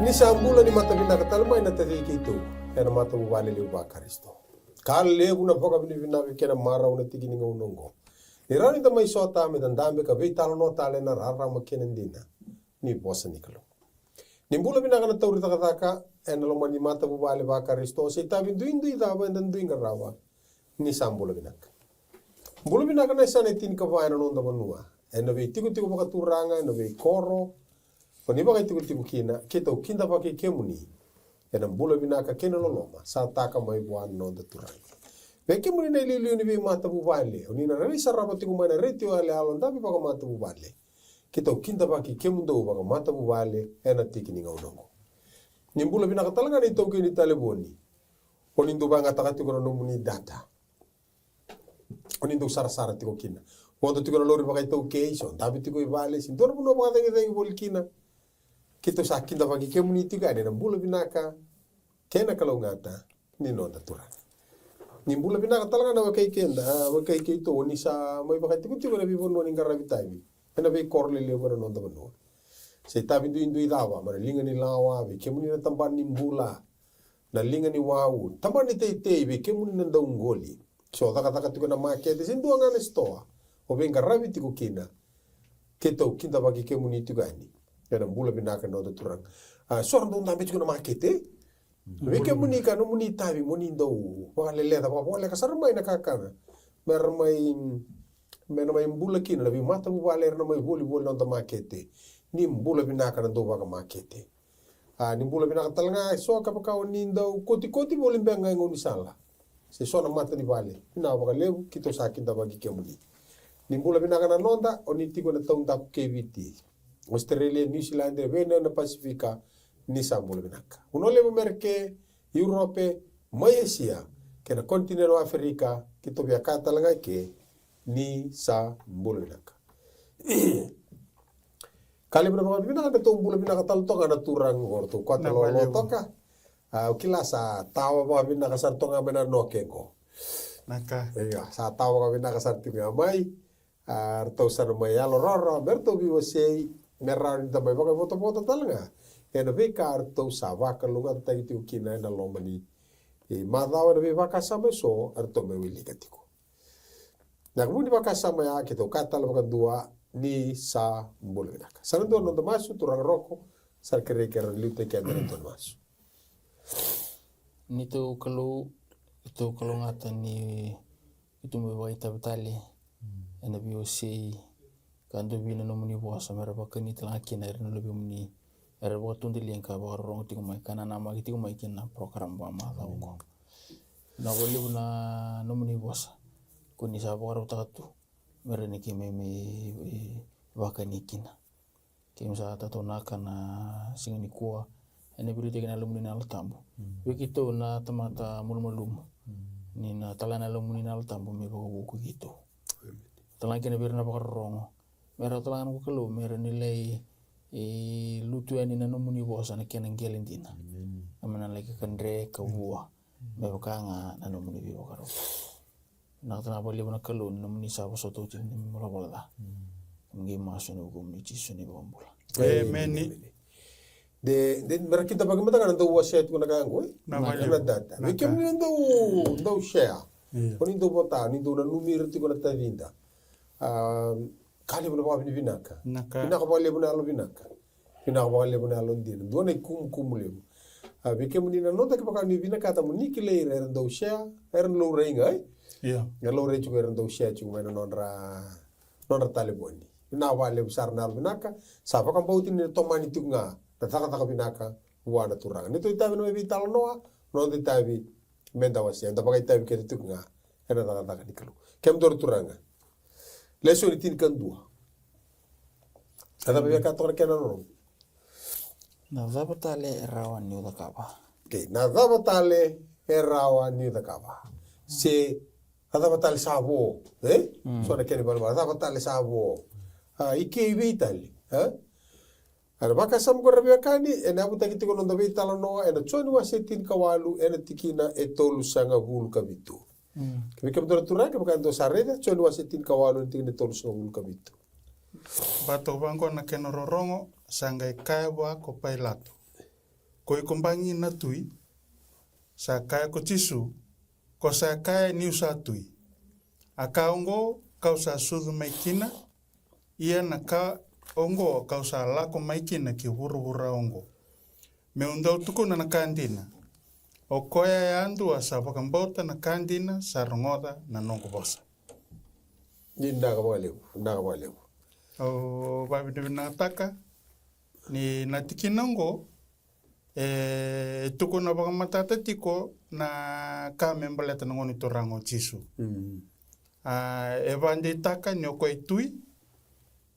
Ni sambula ni matavina katalma ina tadiki itu. Ena mata bubale liu bakaristo. Kale una boka bini vinaka kena mara una tikini ngongo. Ni rani ta mai sota me dandambe ka veitalo no tale na rara makenendina. Ni bosa nikalo. Ni bula vinaka na tauri takataka ena lo mani mata bubale bakaristo se tavi duindu idava enda duinga rawa. Ni sambula vinaka. Bula vinaka na sana tin ka vaina no ndamanua. Ena vei tiku baka turanga ena vei koro. Koni baka tiku kina kita ukinda baki kemuni. Ena bula vinaka kena loloma sa taka mai buan no ndaturanga. Veke muni na iliu ni vei mata bubale. Oni na rei sarapa tiku mai na reti wale alon tapi baka mata bubale. Kita ukinda baki kemundo baka mata bubale ena tiki ni ngaunongo. Ni bula vinaka talanga ni toki ni taleboni. Oni ndu banga takati kono muni data. Oni ndu sara tiku kina. Wanda tiku na lori baka itau keison. Tapi tiku ibale sin. Tona puno baka tengi bolkina. Kita sakinda bagi kemuni tiga ni na bula vinaka kena kalau ngata ni no naturanga. Ni bula vinaka talanga na wakai kenda wakai keito ni sa mai baka tiku na bibon ni ngarabi tabi. Ena be korle le wana no ndabano. Se tabi indu idawa mara linga ni lawa be kemuni na tamban ni bula na linga ni wau tamban ni tei be kemuni na ndaungoli. So taka tiku na market sin duanga na stoa. O be ngarabi tiku kina. Keto kinda bagi kemuni tiga ni. Ena bula vinaka no naturanga. Soran do ndambe tiku na market eh. Veke muni ka no muni tabi muni ndau. Wale leda wale ka sarmai na kakana. Mermai bula kina labi mata bubale na mai boli no da market. Ni bula vinaka na do baga market. Ni bula vinaka talanga so ka baka ni ndau koti boli benga ngoni sala. Se sona mata ni vale. Ina baga lebu kito sakinda bagi kemuni. Ni bula vinaka na nonda oni tiku na taunda KVT. Australia, New Zealand, Vena na Pasifika ni sambula vinaka. Unole merke Europe, Malaysia, kena kontinent wa Afrika kito vya katalanga ke ni sambula vinaka. Kali berapa vinaka na tumbula vinaka taltonga na turang gorto kwata lo toka. Ukila sa tawa ba vinaka sartonga mena nokengo. Naka. Iya, sa tawa ka vinaka sartinga mai. Arto sana mai alororo berto vivo sei merani tamai baka foto talanga. Ena veka arto sa vaka lunga tagi tiu kina ena lomani. Madawa na vaka sama so arto me wili katiko. Na kemudi vaka sama ya kito katala baka dua ni sa mbolo vinaka. Sana dua nonda masu turang roko sar kere lute kena nonda masu. Nito kalau ngata ni itu mewaita betali. Ena bio sei kando bina no muni bosa mera bakani tala kina erno lebih muni era waktu ndi liengka ba rong tingu mai kana nama tingu mai kina program ba ma ta ko na wali buna no muni bosa kuni sa ba ro tatu mera ni kime me bakani kina kim sa ta to na kana singani kuwa ene biri tegena lumuni na tambu wikito na tamata mulmulum ni na talana lumuni na tambu me ko ko gitu talang kena birna bakar rongo mera talang ko kalo mera nilai lutu ani na nomuni bosa na kena ngelendina amana lagi kendre ka bua me bakanga na nomuni bi bakaro na tana bali bona kalo nomuni sa boso to tin mora bola ngi maso no gumni chiso ni bombula Meni de mera kita bagaimana kan ndo waset ko nagango na data wekem ni ndo share koni ndo bota ni ndo na numero ti ko na tavinda kali buna ba vinaka vinaka ba lebuna alo vinaka vinaka ba lebuna alo ndina do ne kum lebu veke muni na nota ke baka ni vinaka ta muni ke le er ndo share er lo renga ya lo re chu er ndo share chu mena nonra taleboni vinaka ba lebu sarna alo vinaka sa baka bauti ni tomani tunga taka vinaka wana turanga ni to itavi no vitalo noa no itavi menda wasi anda baka itavi ke tunga era taka nikalo kem dor turanga leso ni tin kan dua. Ada bebek kator kena no. na zabatale rawan ni udakaba Okay, na zabatale erawa ni udakaba. Se ada batale sabo, so na kene balba zabatale sabo. Ike vitali, Ada baka sam ko rabia kani ena buta kiti ko nonda vitalo no ena choni wasetin kawalu ena tikina etolu sanga bulu kabitu. Kami kebetulan turang kami kan do sareda choni wasetin kawalu tikina etolu sanga bulu kabitu. Bato bango na keno rorongo sanga kaya wa ko pailato. ko ikombangi na tui sa kaya ko chisu ko sa kaya ni usa tui akaongo kausa sudu maikina ia na ka ongo kausa lako maikina ki huru ongo me undau tukuna na kandina o koya ya andua sa wakambota na kandina sa rongoda na nongo bosa Ni ndaga walewu. o babi na taka ni natikinongo tukuna wakamatata tiko na ka membaleta na ngoni torango chisu bandi taka ni okoi tui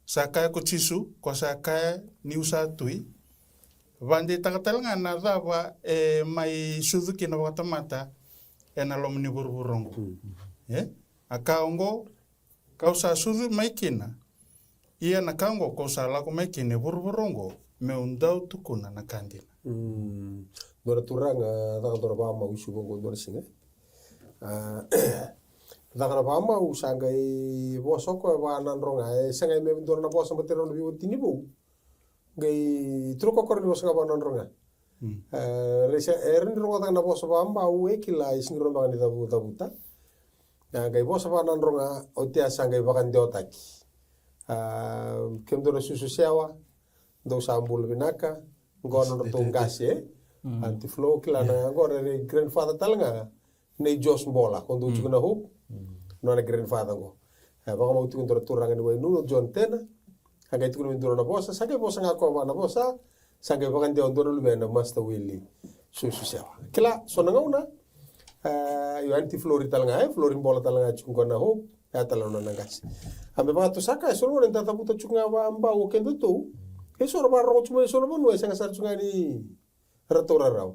sa kaya ko chisu ko sa kaya ni usa tui bandi taka talanga na dava mai suzuki na watamata na lomni burburongo akaongo kausa suzu maikina ia na kango kausa lako maikina burburongo me undau tukuna na kandina Dora turanga daga dora ba mau isu bongo dora singa daga ba mau sanga I bosoko ba nanronga sanga me dora na bosa matero no biwo tinibu ngai truko kor ni bosa ba nanronga resa erin ronga daga na bosa ba mau ekila isingro ba ni dabu dabuta ngai bosa ba nanronga otia sanga ba kan deotaki kem dora susu sewa do sambul binaka gono to ngase anti flow kila na agora re grandfather talanga nei Jos Mbola quando tu na hope no na grandfather go ba mo tu ndora turanga ni no John Tena hagai tu ndora na bosa sage bosa nga ko na bosa sage ba kan de ndora lu na master Willy susu sewa kila sonanga una yo anti flori talanga flori Mbola talanga chungo na hope ya talanga na ngase ambe ba to saka so no nta tabuta chunga ba mba o kendo tu eso ro ba ro chuma eso no no esa ngasar chunga ni ratora raw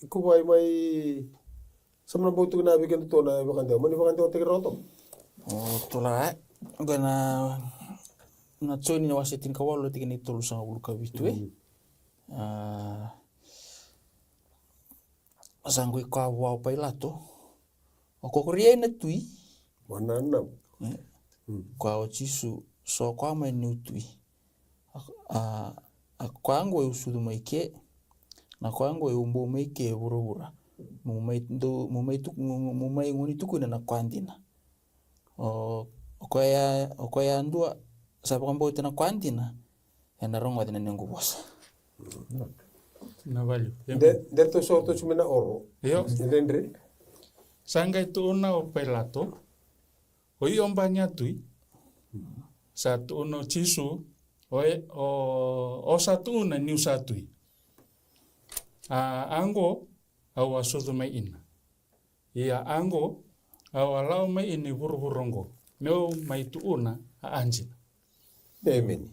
kubai mai samna botu na bi kendo to na ba kan de mani ba kan de o te roto tola gana na tsoni na wasitin kawalo tikini tolu sanga uluka vitu sangui kwa wa pailato o kokoria na tui wanana kwa o chisu so kwa mai nutui kwangu e usudu maike na kwangu e umbo maike burubura mumai nguni tukuna na kwandina o koya andua sababu kambo tena kwandina na rongo dina nengu bosa na valio de to so to chuma na oro yo ndendre sanga itu una o pelato o iombanya tui satu uno chisu o satu una ni usatui ango au asudu mai ina ia ango au alau mai ini burburongo meu mai tu una anjina Amen.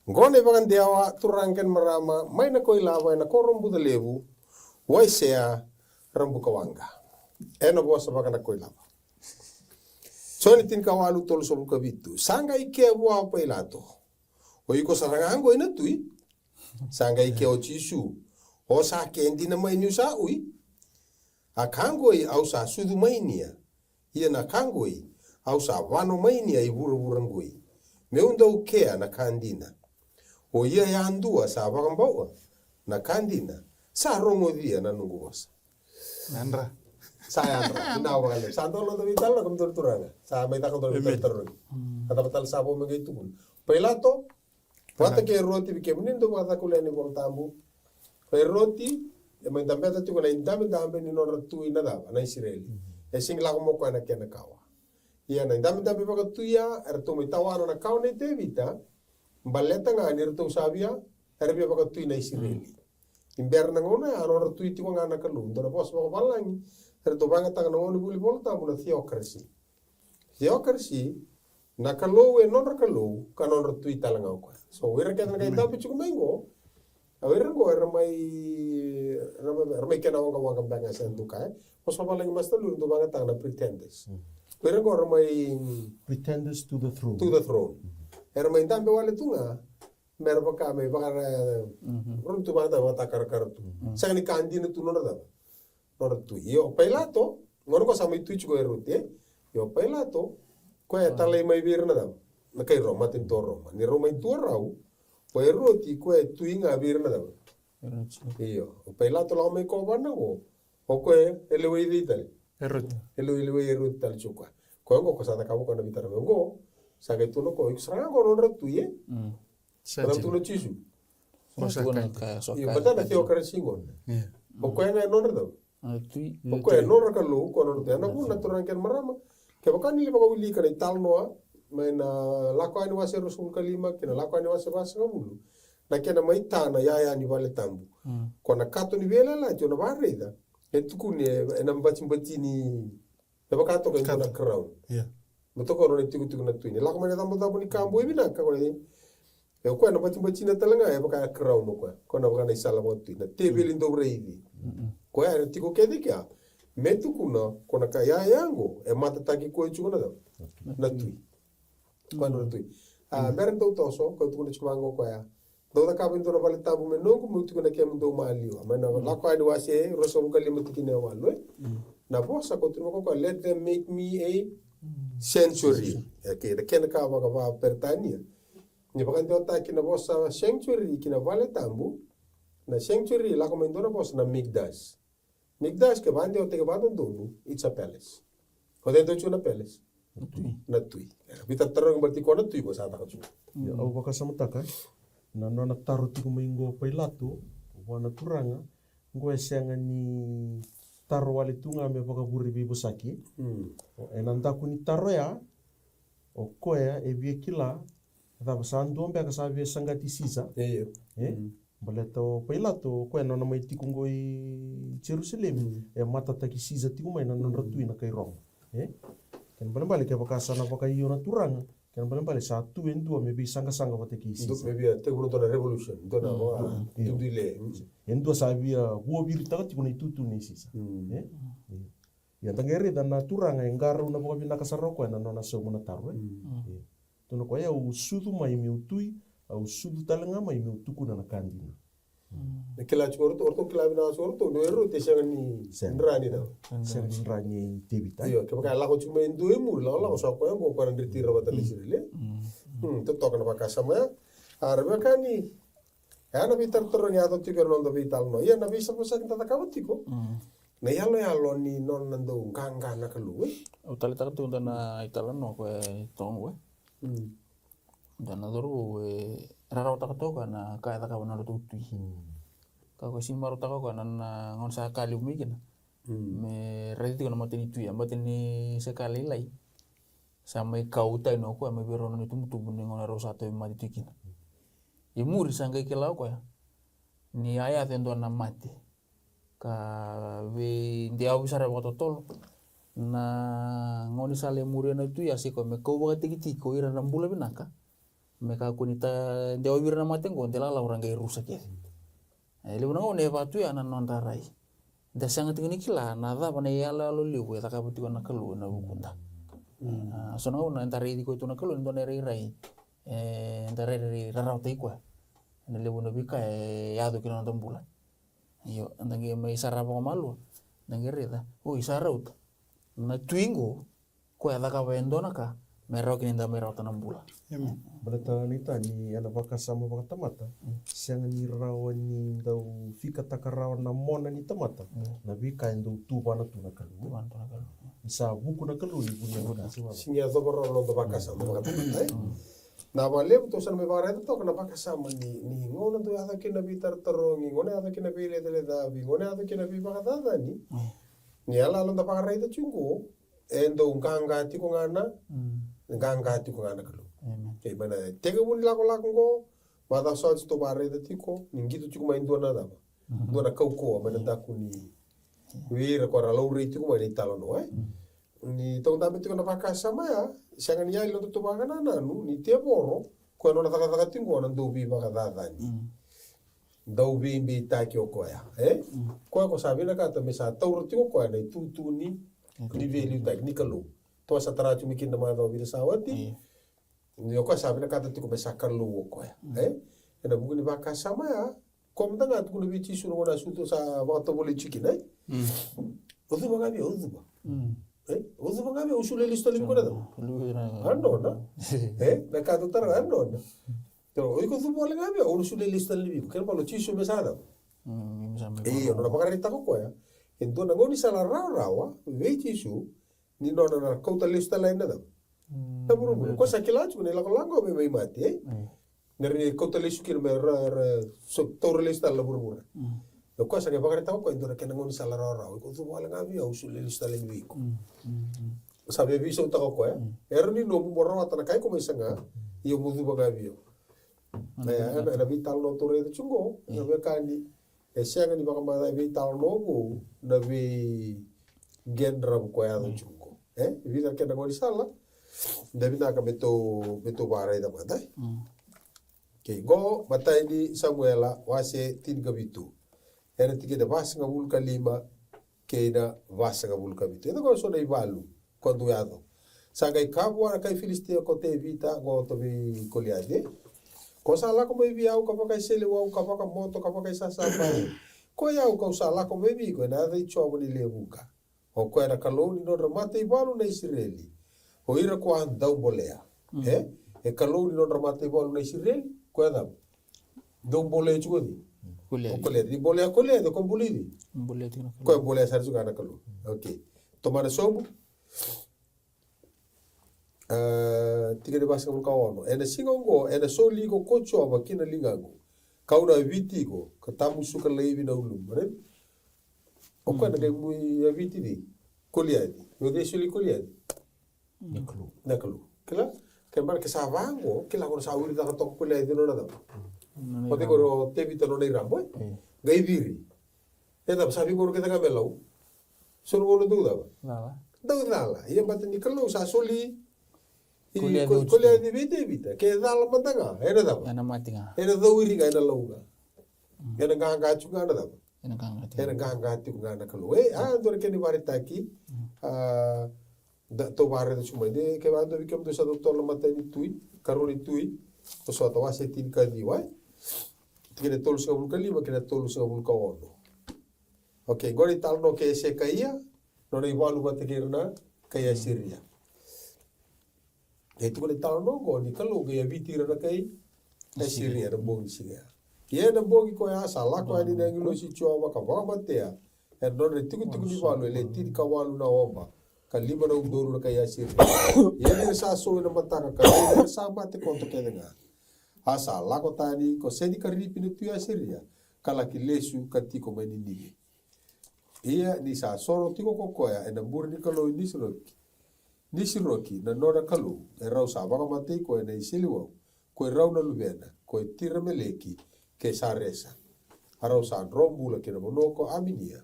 Ngone bagan diawa turangken marama mai na koi lava na korombu de levu waisea rambu kawanga eno bosa bagan na koi lava Soni tin kawalu tol so buka bitu sanga ike bua pailato o iko saranga ango ina tui sanga ike o chisu o sa kendi na mai ni sa ui akangoi au sa sudu mai nia ia na kangoi au sa wano mai nia I burangoi meunda ukea na kandina o ia ya andua sa bagambaua na kandina sa rongo dia na nungu wasa nandra saya andra ina wale santo lo de vital kom torturanga sa mai ta ko torturanga kata batal sabo mege itu pun pelato wata ke roti bi kemnindo wata kuleni voltambu pe roti e mai tambe ta tu na indame tambe ni no ratu ina da na Israeli e singla ko mo ko na kena kawa ia na indame tambe ba tu ya er to mai tawana na kaune te vita baleta nga ni rto sabia er bi ba tu na Israeli imberna ngona ano ratu ti ko ngana kalu ndo na pos ba balangi to banga tanga no ni buli volta muna theocracy na kalo e non kalo kanon ratu italanga ko so wera ka na kaita pichu mengo awera go era mai kana wanga banga sendu kai pos ba balangi mastalu to banga tanga pretenders wera go era mai pretenders to the throne era mai tambe wale tunga mer ba ka mai ba rum tu banga ta kar tu sagni kandina tu no da Nortu io pelato ngono ko sama itu go erute io pelato ko ya talai mai birna da na kai Roma tin to Roma ni Roma itu rau Poi roti koe tuinga birna da. Iyo. Poi lato la me ko bana go. O koe elewe vitale. Erot. Elewe erut tal chukwa. Koe go kosa ta kabu kana bitara go. Saga tuno ko iksra go ron tuye. Kana tuno chisu. Iyo batana tio kare singon. O koe nga non da. O koe non ka lu ko non te na ku na turan ken marama. Ke bakani le baka wili kana tal noa. Maina lako ani wase rusul kalima kena lako ani wase basa ngabulu na kena maitana ya ni vale tambu kona kato ni vela la jona barreda etuku ni ena mbati ni eba kato ka na crown mutoko ro tiku tiku na tuini lako mana tambu tambu ni kambu ibina ka ko ni e ko na mbati na talanga eba ka crown ko kona baka na isala mo tuina tebeli ndo reivi ko ya tiku kedika metuku na kona ka ya yango e mata taki ko chukuna na tui quando tu mereng tau toso ko tu kuno mango ko ya do da kabin do vale tabu me no ko mutu na kem do maliwa mana la ko ani wase roso ko limu tikine walo na bosa ko tu ko let them make me a sanctuary okay da ken ka ba pertania ni ba kan do ta kina bosa sanctuary kina vale tambu na sanctuary la ko mendo na bosa na migdash ke bande o te ba do it's a palace ko dentro c'è una palace na tui. Bita tarong berarti kona tui ko sa ta kacu. Ya au baka samutaka. Na nona taru tiku maingo pailato, wana turanga, ngo esenga ni taro wale tunga me baka buri bibu saki. E nandaku ni taro ya, o koea e vie kila, da basandu ombe ka sabe sangati sisa. Baleto pailato koea nona mai tiku ngo i Jerusalem, e mata taki sisa tiku mai na nona tui na kai rong. Kan balik ke bakasana pakai yona turang kan balik satu en dua maybe sanga pate kisi Untuk maybe te guru tona revolution tona wa tudile en dua sabia huo birita ti kuna itu ni sisa ya tangere dan turang en garu na boka bina kasaroko na nona so mona tarwe tono ko ya usudu mai mi utui au sudu talanga mai mi utuku na kandina Kila orto kila bina orto no ero te sanga ni ndrani da. Sanga ndrani tebita. Iyo, ke la ko cuma endo emu la so ko ngo ko ndiri tira bata lisile. To to kana baka sama arbe kani. Ya na bitar torong ya to tiker non do vital no. Ya na bisa posa kita takawtiko. Na yalo ni non nando ganga na kalu. O tale tak tu na itala no ko tong we. Dan adoru raro tak to kana ka ta ka na tu tu. Ka ko simaro tak ko na ngon sa kali umi kena. Me redi ko na matini tu ya matini sekali lai. Sampai kau tai no ko me biro no tu mutu ngon ro sa to mati tikina. Ye muri sanga ke lau ko ya. Ni aya tendo na mati. Ka we dia bisa re boto tol. Na ngoni sale muri na tu ya si ko me ko ba tiki ko ira na bula binaka. Meka kunita dia obir na mate ngon tela la orang gai rusak ya. Ele una ngone va tu ya na non darai. Da sanga tingini kila na da bana ya la lo liu ta ka buti na kalu na bukunda. So na una entare di ko tu na kalu ndo nere rai. Entare ri rarau te ko. Na le bona bika ya do kina ndam bulan. Yo andange mai sarapa ko malu. Nange reda. O isaraut. Na tuingo ko ya da ka wendo na ka. Merau kini nda merau tanam bulan. Balata nita ni ana baka sama baka tamata. Siang ni rawan ni dau fika takarawan na mona ni tamata. Na bika ndo tuba na tuna kalu. Isa buku na kalu ni punya na. Sinya to boro no baka sama baka tamata. Na vale to san me bare to kana baka sama ni ngona to ada kina bitar tarongi ngona ada kina bile tele da bi ngona ada kina bi baka da ni. Ni ala londa baka raita chungu. Endo nganga ti ko ngana. Nganga ti ko ngana kalu. Kay bana tega mun lako ngo mata so to bare de tiko ningitu tiku mai ndona da. Ndona kauko bana da kuni. Wira ko ra lauri tiku mai talo no ni tong da tiko na baka sama ya. Sanga ni ai lo to baka na nu ni te boro ko no na taka tingo na do bi baka da ni. Dau bi bi ta ki ko ya. Ko sabi na ka ta mesa tauro tiko ko na tu ni veli teknikalo. To sa tara tumikin na mga bi sawati. Ni ko sabi na kata tiko mesa kalu ko ya. Na buku ni baka sama ya. Kom tanga tu ni bichi suru na suto sa waktu boleh chikin Ozu banga bi ozu ba. Ozu banga bi usule listo limu ko na. Ano na. Na kata tara ano na. Pero iko tu bola ngabe o su le lista le biku. Ken palo chisu mesada. Misalnya Ona pakarita ko ya. Ento na ngoni sala rawa, ve chisu ni nona na kota lista la ina da. Na buru ko sa kilachu ne la lango me mai mati eh. Nere kota listu kir me so tor lista la buru. Lo ko sa ke pakarita ko ento na ken ngoni sala rawa. Iko tu bola ngabe o su le lista le biku. Sabe viso ta ko ya. Erni no mo rawata na kai ko mai sanga. Iyo mudu bagabi. Na vital no tore de chungo, na bekani. Sianga ni baka mada vital no go, na vi gendra ko ya do chungo. Vital kena ngoni sala. Na bina ka beto bare da mada. Okay, go matai ni Samuela wase tin gabitu. Era tike de vasanga bulka lima ke na vasanga bulka bitu. Ito ko so na ibalu quando yado. Saga ikabwa kai Filistia ko te vita go to vi koliade. Ko sala ko mai viau ka pakai sele wau ka pakai moto ka pakai sasa pai. Ko ya ko sala ko mai vi ko na dei chobo ni lebuka. O ko era kaloni no ramate ibalu na Israeli. O ira ko andau bolea. E kaloni no ramate ibalu na Israeli ko era dou bole chugodi. Kolea di bolea kolea do ko bulidi. Ko bolea sa juga na kalu. Okay. Tomara sobu. Tika de basa ko kawono ena singongo ena so ligo kocho aba kina lingago kauna viti go katamu suka leivi na ulum re o kana ga mu ya viti di koliadi no de suli koliadi naklu kala ke mar ke savango kila ko sa uri da to koliadi no nada o de ko te vita no nei rambo ga idiri eta sabi ko ke ta melau suru go do dala ia batani kalau sa soli Kuliah di vita, ke dala matanga, era da. Ana matinga. Era do iri ga ina lauga. Era ganga chunga na da. Era ganga chunga na kalu. Dor ke ni barita aqui. Da to bare da chuma de ke bando vikam do sa doctor la matani tui, karoni tui. To so to wase tin ka di wai. Tigre tolu sa bulka lima ke tolu sa bulka ono. Okay, gori tal no ke se kaia, no re walu batekirna kaia Syria. Itu ko tal no go ni kalu ke vitira na kai Syria na bogi siga. Ye na bogi ko ya sala ko ani na ngilo si chowa ka ba batea. E no re tiku ni walu le tir ka walu na oba. Kalima na udoru na kaia Syria. Ye ni sa so na mataka ka ni sa mate konto ke nga. Asa la ko tani ko sedi ka ripi ni tuya Syria. Kala ki lesu katiko mani ni. Ia ni sa soro tiko kokoya e na buri ni kalu ni siroki. Nisiroki na nora kalu e rau sa baka matei ko e na isiliwau ko e rau na lubena ko e tira meleki ke sa resa arau sa rombula ke na monoko aminia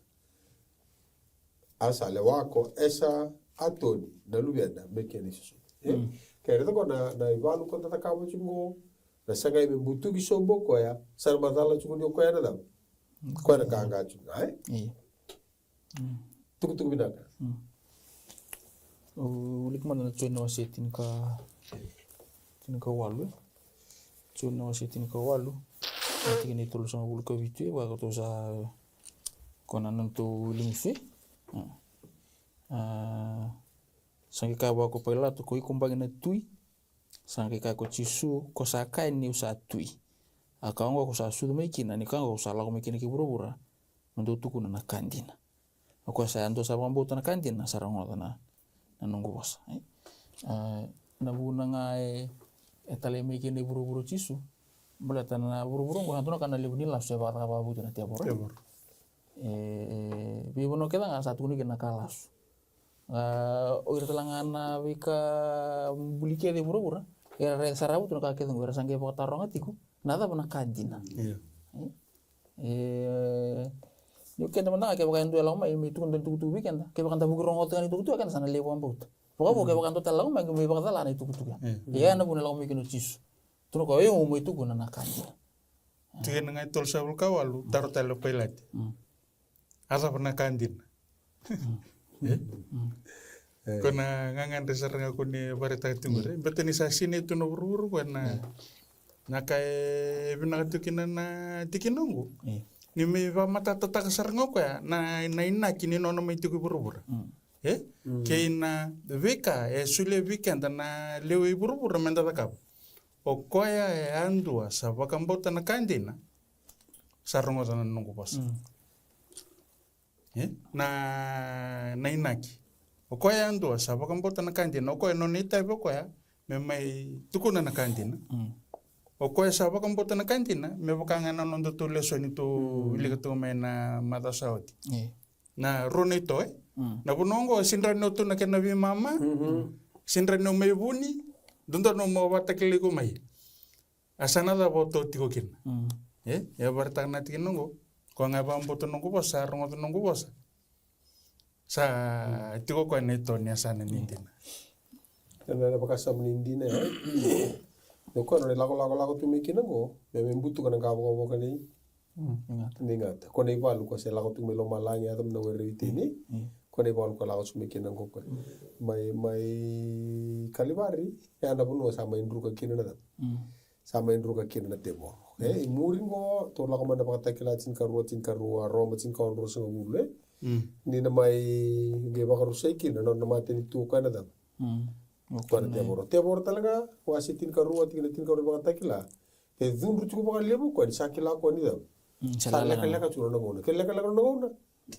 asa lewako esa atoni na lubena meke ni susu ke reto ko na ibalu ko tata kamo chungo na sanga ime mutu ki sobo ko ya sa matala chungo ni ko ya na dam ko na kanga chunga tuku binaka ulik mana cuina wasi tin ka walu cuina wasi tin ka walu nanti kini tulus sama bulu ka vitu wa ka tosa konanan tu lingfe sangi ka wa ko pela to ko ikumbang na tui sangi ka ko chisu ko sa kai ni usa tui akaongo ko sa su mai kina ni kango sa la ko mikini ki burubura ndo tuku na kandina ko sa ando sa bambu na kandina sarango na nunggu bos. Nabuna ngai etale meki ni buru-buru cisu. Belatan na buru-buru ko hantuna kana libu nila se bata ba butu na tiabor. Bibono kita nga satu ni kena kalas. Oir telangana wika bulike de buru-buru. Era re sarabu tu ka ketung era sangge pa taronga tiku. Nada pernah kajina. Yo kenda mana ke bakan tu elang mai mi tu tentu tu weekend ke bakan tabu rongot kan itu tu akan sana lewan bot pokok ke bakan tu telang mai mi bakan telan itu kan ya na pun elang mi kinu cis tu ko yo mo itu guna nakan tiga ngai tol sabul kawalu taruh telo pelat asa pernah kandin kena ngangan resar ngaku ni barita timur beteni sasini itu no buru kana nakai binatu kinana tikinongo ni me va mata tata kasarngo ka na ina kini no mai tu burubur ke ina veka e sule weekend na lewe burubur menda ka o koia e andua sa wakambota na kandina sa rongota na nungu basa. Na inaki. O koia andua sa wakambota na kandina o koia no ni taipo koia me mai tukuna na kandina. O koia sa wakambota na kandina me wakanga na nondo tu leso ni tu ilikatu me na madasaoti. Na rone to na bunongo sindra no tu na kena vi mama. Sindra no me buni dunda no mo watakili ko mai. Asana da boto tiko kin. Ya bartak na tikinongo. Ko nga ba boto nongo bosa rongo nongo bosa. Sa tiko ko neto ni asana nindina. Na bakasa nindina. No ko no lago tu mikinango. Me mbutu kana gabo kana ingat. Ko nei balu ko se lago tu melo malangi atam na weritini. Ko nei balu ko lago sumikinango ko. Mai kalibari ya na bunu sama indruka kinana. Sama indruka kinana tebo. Muringo to lago manda pakatakila tin karua roma tin kaunro sa ule. Ni na mai geba karusay kinana na mateni tu kana da. Kuan tebo talaga wasi tin karua tin karua pakatakila. Dundru chuko pakalebu ko sa kila ko ni da. Sa leka chuno na ngona. Kila na ngona.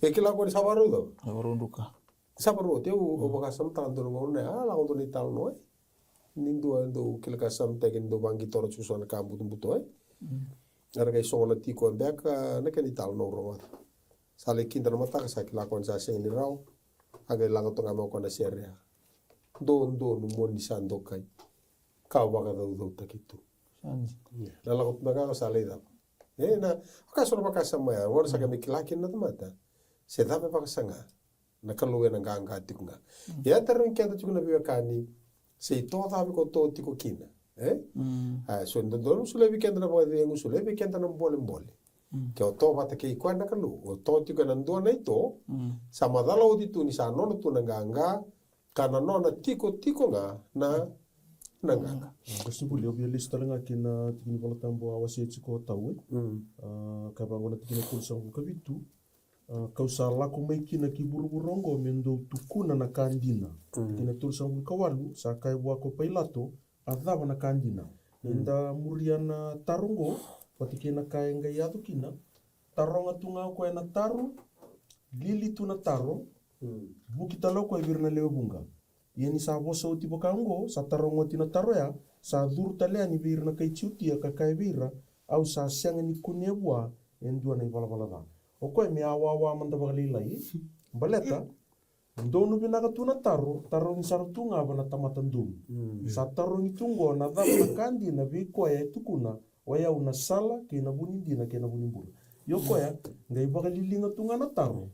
Kila ko sa baru da. Runduka. Sabaru te o bakasam tanto ngona la ko ni tal no. Nindu ando kila kasam tegen do bangi toro chuso na kambu tumbuto Arga isona tiko beka na kani tal no ro. Sale kinda na mata sa kila kon sa sen ni raw. Aga langa to ngamo ko na seria. Do no moni sando kai. Ka waga do takitu. La ko naga sale da. Na akaso na bakasam ya wor sa kami kilakin na mata. Se da ba kasanga. Nakaluwe na ganga tikunga. Ya tarin kenda tikuna biwa kani. Se to tabi ko to tiko kina. So ndo dono sule weekend na pwede yung sule weekend na mbole. Kaya to bata kay kwa na kalu. O to tiko na ndo na ito. Sa madala o dito ni sa nono to nanganga. Kana no na tiko nga na nanganga. Kasi buli obya lista lang kina tikini pala tambo awasi chiko tawe. Kabango na tikini kulsa ko kabitu. Kausa lako mai kina ki buru-burongo mendo tukuna na kandina. Kina tulsa ko kawalu sa kai wako pailato adava na kandina. Nenda muriana tarungo pati kina kai ngai atu kina taronga tunga ko na taru lili tu na taro bukita loko virna leobunga. Yani sa boso tipo kango sa tarongo tina taro ya sa dur talea ni virna kai chutia ka kai vira au sa sianga ni kunebwa endua na ivala o koe me awa manda bagalilai baleta ndonu binaga tuna taro ni sarutunga bana tamatandum sa taro ni tungo na dava na kandi na vi koe tukuna waya una sala ke na bunindina ke na bunimburu yo koe ngai bagalilinga tunga na taro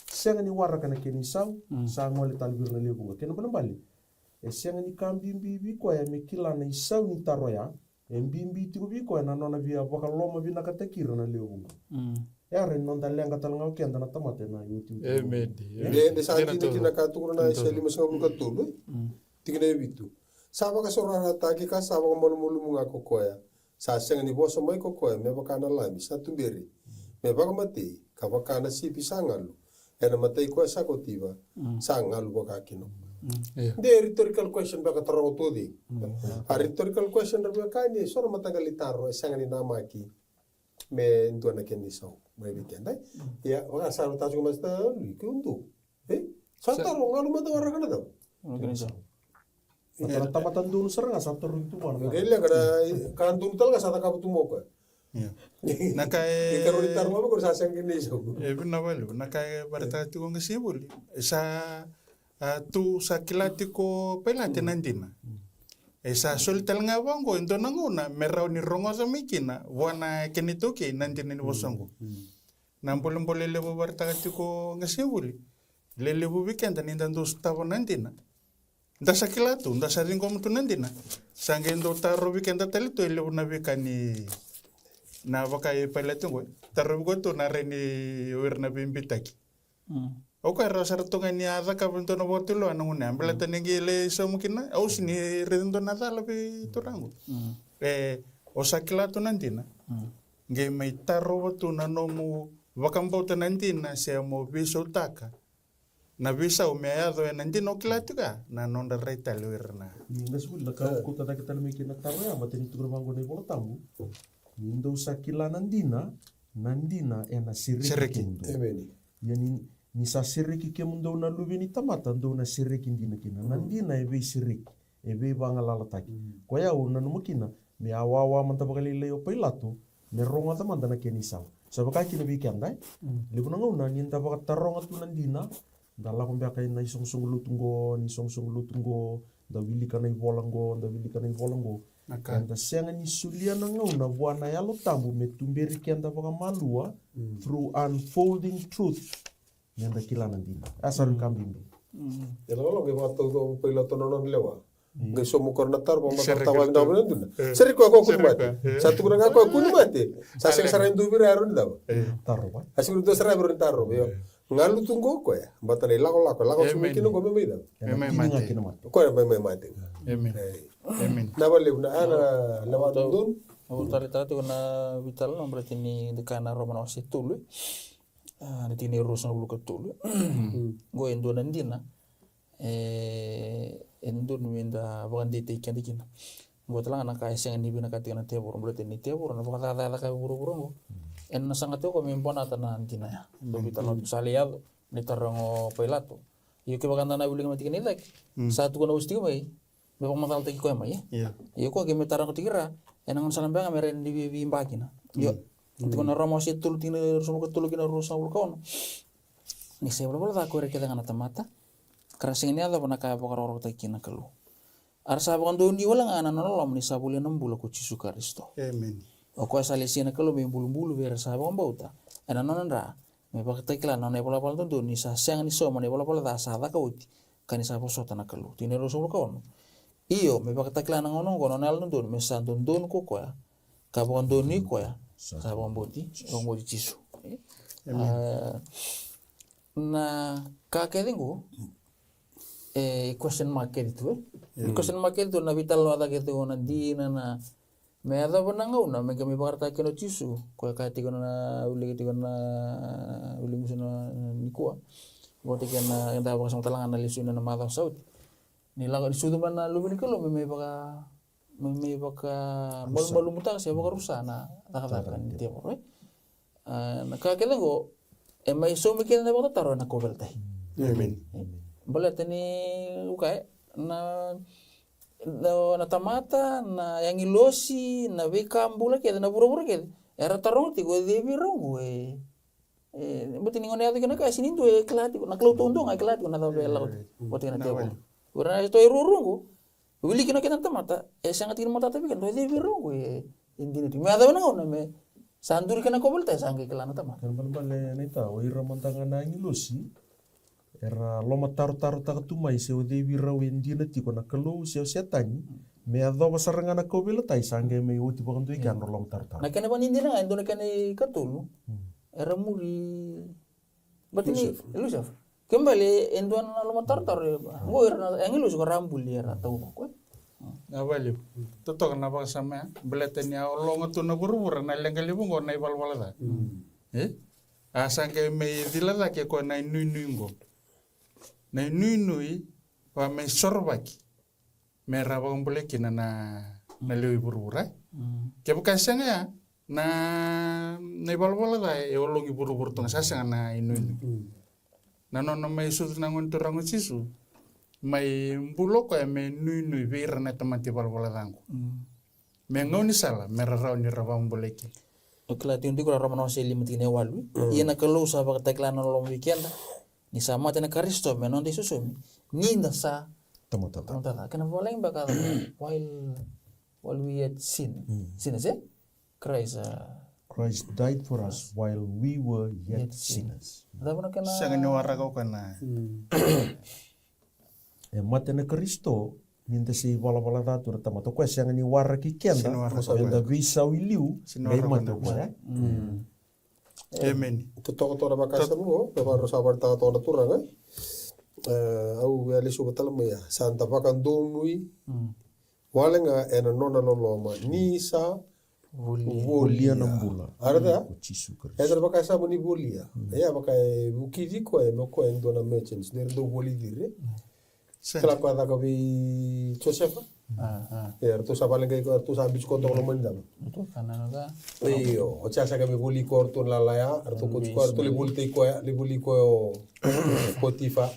senga ni waraka na keni sau sa ngole talbir na lebunga ke na bali senga ni kambimbi vi koe me kila na isau ni taro ya mbimbi tiku vi koe na nona via bakaloma vina katakira na lebunga Yare non dalenga talanga kenda na tamate na YouTube. Medi. De sa kina katukura na seli masang buka tulu. Tigna bitu. Saba ka sorara taki ka saba ka molu munga kokoya. Sa senga ni boso mai kokoya me bakana lami sa tumberi. Me baka mati ka bakana sipi sangalu. Ena matai ko sa kotiva. Sangalu baka kino. De rhetorical question baka taro todi. A rhetorical question rabi ka ni soro matagali taro senga ni namaki. Me ndo na kendi sau. Mai weekend ya wala saru tasu mas ta likundu santa rongalu mata warga na daw tamatan dulu serang satu itu mana gele kada kantung talaga sa takabutu mo ko Nakai ikarunitar mo ko sa sang kini sau binawalu nakai barata tu ngong sibuli sa tu sa kilati ko pelate nandina Esa solital nga wango ito nanguna meraw ni rongo sa mikina wana kenituki nandin ni wasongo. Nampulang lelebu bartakati ko nga sibuli. Lelebu weekend nindan dos tawa nandina. Nda sa kilatu, nda sa rin komuto nandina. Sangin do taro weekend talito elebu na wikani na wakay palatin ko. Taro ko to na rin ni uwer na bimbitaki. Okay, rasa ratungan ni ada kabel tu na botolo anu na ambela tanengile so mungkin na au sini redondo nata lebih turangu. Osakila tu nanti na. Ngai mai taro tu na nomu wakambau tu nanti na saya mau biso taka. na visa umeado e nandina o kilatuka na nonda rai talo irna. Ninda sebut laka ko tata kita lemiki na taraya mateni tu gerbango na ibola tamu. Ninda usakila nandina ena siriki mundo. Amen. Yani ni sa siriki ke mundo na lubi ni tamata ndo na siriki ndina kina. Nandina ebe siriki ebe bangalala taki. Ko ya una numukina me awawa mantabakali leo pailato me ronga tamanda na kenisa. Sabaka kina bikandai. Libuna nguna ni ntabaka taronga tu nandina. Dala kumbia kai na isong lutungo ni song lutungo da wili kana ivolango Naka. and the senga ni sulia na ngau na wana ya lo tambu me tumberi kenda baka malua through unfolding truth nyanda kila nandina asal kambimbi Ela lo ke watu do piloto no lewa. Ngai somo korna tar ba mata tawa nda bena duna. Seri ko kun mate. Satu kuna ko kun mate. Sa sing sara ndu bira ron da. taro ba Asigur do sara ron taro yo. Ngalu tunggo ko ya. Batale lako sumikino ko me da. Eme kini mate. kina mate Ko me mate. Amen. Amen. Na bale na ana lewa dun. Aku tari-tari tu kena vital no berarti ni dekana romano situlu. Ni tini rusan bulu ketulu. Go endo nandina. Endo minda bukan ditekan dikina. Go telang anak kaisang ni bina katika na tebur berarti ni tebur na bukan tata ka buru-buru go. En sangat tu ko mimpon ata na antina ya. Do vital no saliado ni tarango pelato. Iyo ke bakan na buling mati kanilak. Satu ko na usti mai. Bepang matal tagi ko mai. Iya. Iyo ko ke metarang tikira. Enang salam banga meren di bimbakina. Yo. Itu kana ramo situl tina rusumo ketulu kina rusumo bulkon. Ni saya bola da ko reke dengan mata. Kerasing ini ada pernah kaya pakar orang kina kelu. Arsa bukan doni wala ngana nolom ni sabuli 6 bulan ko Yesus Kristo. Amen. O ko salesina kelu be bulu-bulu be rasa bukan bauta. Ana nonandra. Me paktekla nona bola bola tu ni sa siang ni so mane bola bola da sa da kauti. Kani sa posota na kelu. Tini rusumo bulkon. Iyo me paktekla na ngono kono nal ndon me sa ndon ko ko ya. Ka bukan doni ko ya. Sa bukan boti, bukan boti Yesus. Na kakedengo question mark itu question mark itu na vital no ada gitu na di na me ada benang na me kami parta keno Yesus ko ka ti na uli musuna nikua bote kena enda ba sang talang analisis na mata saut ni laga di sudu mana lu ni kalau me baka malu muta sia baka rusa na kan dia boy na ka kedengo mai so me kena baka taro na koveltai Amen. Boleh tani ukai na tamata na yang ilosi na bekambula ke na buru-buru ke era tarong ti go de birong we buti ningon ya kena ka sini tu klati na klau tondong ai klati na tabe laut buti na tebo ora to irurungu wili kena tamata sangat kin mata tapi kan do de birong we indini ti me ada na ona me sandur kena kobol ta sangi kelana tamata kan bale neta o ira mantangan na ngilosi era loma taru-taru takatumai se o devi rawen dina tiko na kalau se o setani me ado basaranga na kobela tai sange me o tipo kantu ikan loma taru-taru na kena panin dina ndo na kena katulu era muri berarti ilusaf kembali endo na loma tartar go era yang ilus ko rambul era tau ko Awali. Totok na baka sama belete ni olong tu na buru-buru na lengali bungo na ibal-bala da. Asang ke me dilala ke ko na nui ngo. Na nui wa me sorbaki. Me raba umbole kina na lewi buru-buru. Ke bukan sanga na ibal-bala da e olong buru-buru tong sasanga na nui. Na no me sut na ngon turango sisu. Mai mbulo ko me nui beira na tamati bal-bala dangu. Me ngoni sala me rarau ni raba umbole ki. okla tiun tikura romano se limitine walu iena kalau sa baka teklana lo weekend ni sama tena Kristo me non Yesus ni sa tamata kana boleh baka while we had sin se Christ died for us while we were yet sinners. ada pun kana Sanga ni wara ko kana. E matena Kristo minta si bola-bola datu na tamato ko siya ni wara ki kenda da visa wiliu ngai mato ko ya. Amen. Tutok to na makasa mo, pero sa barta to na turang au ali subatal mo ya. Santa pakan donui. Walenga ena nona loloma nisa volia na mbula Arda? ko Jisu Kristo. Eder baka sabu ni volia. Ya baka bukidi ko mo ko endo na merchants der do voli dire. Kala ko ata ka bi Joseph. Ya tu sa paling ko tu sa bis ko to lo manda. Karena ka Iyo, o cha sa ka bi voli ko to la la ya, arto ko to le voli ko ya, le voli ko tifa,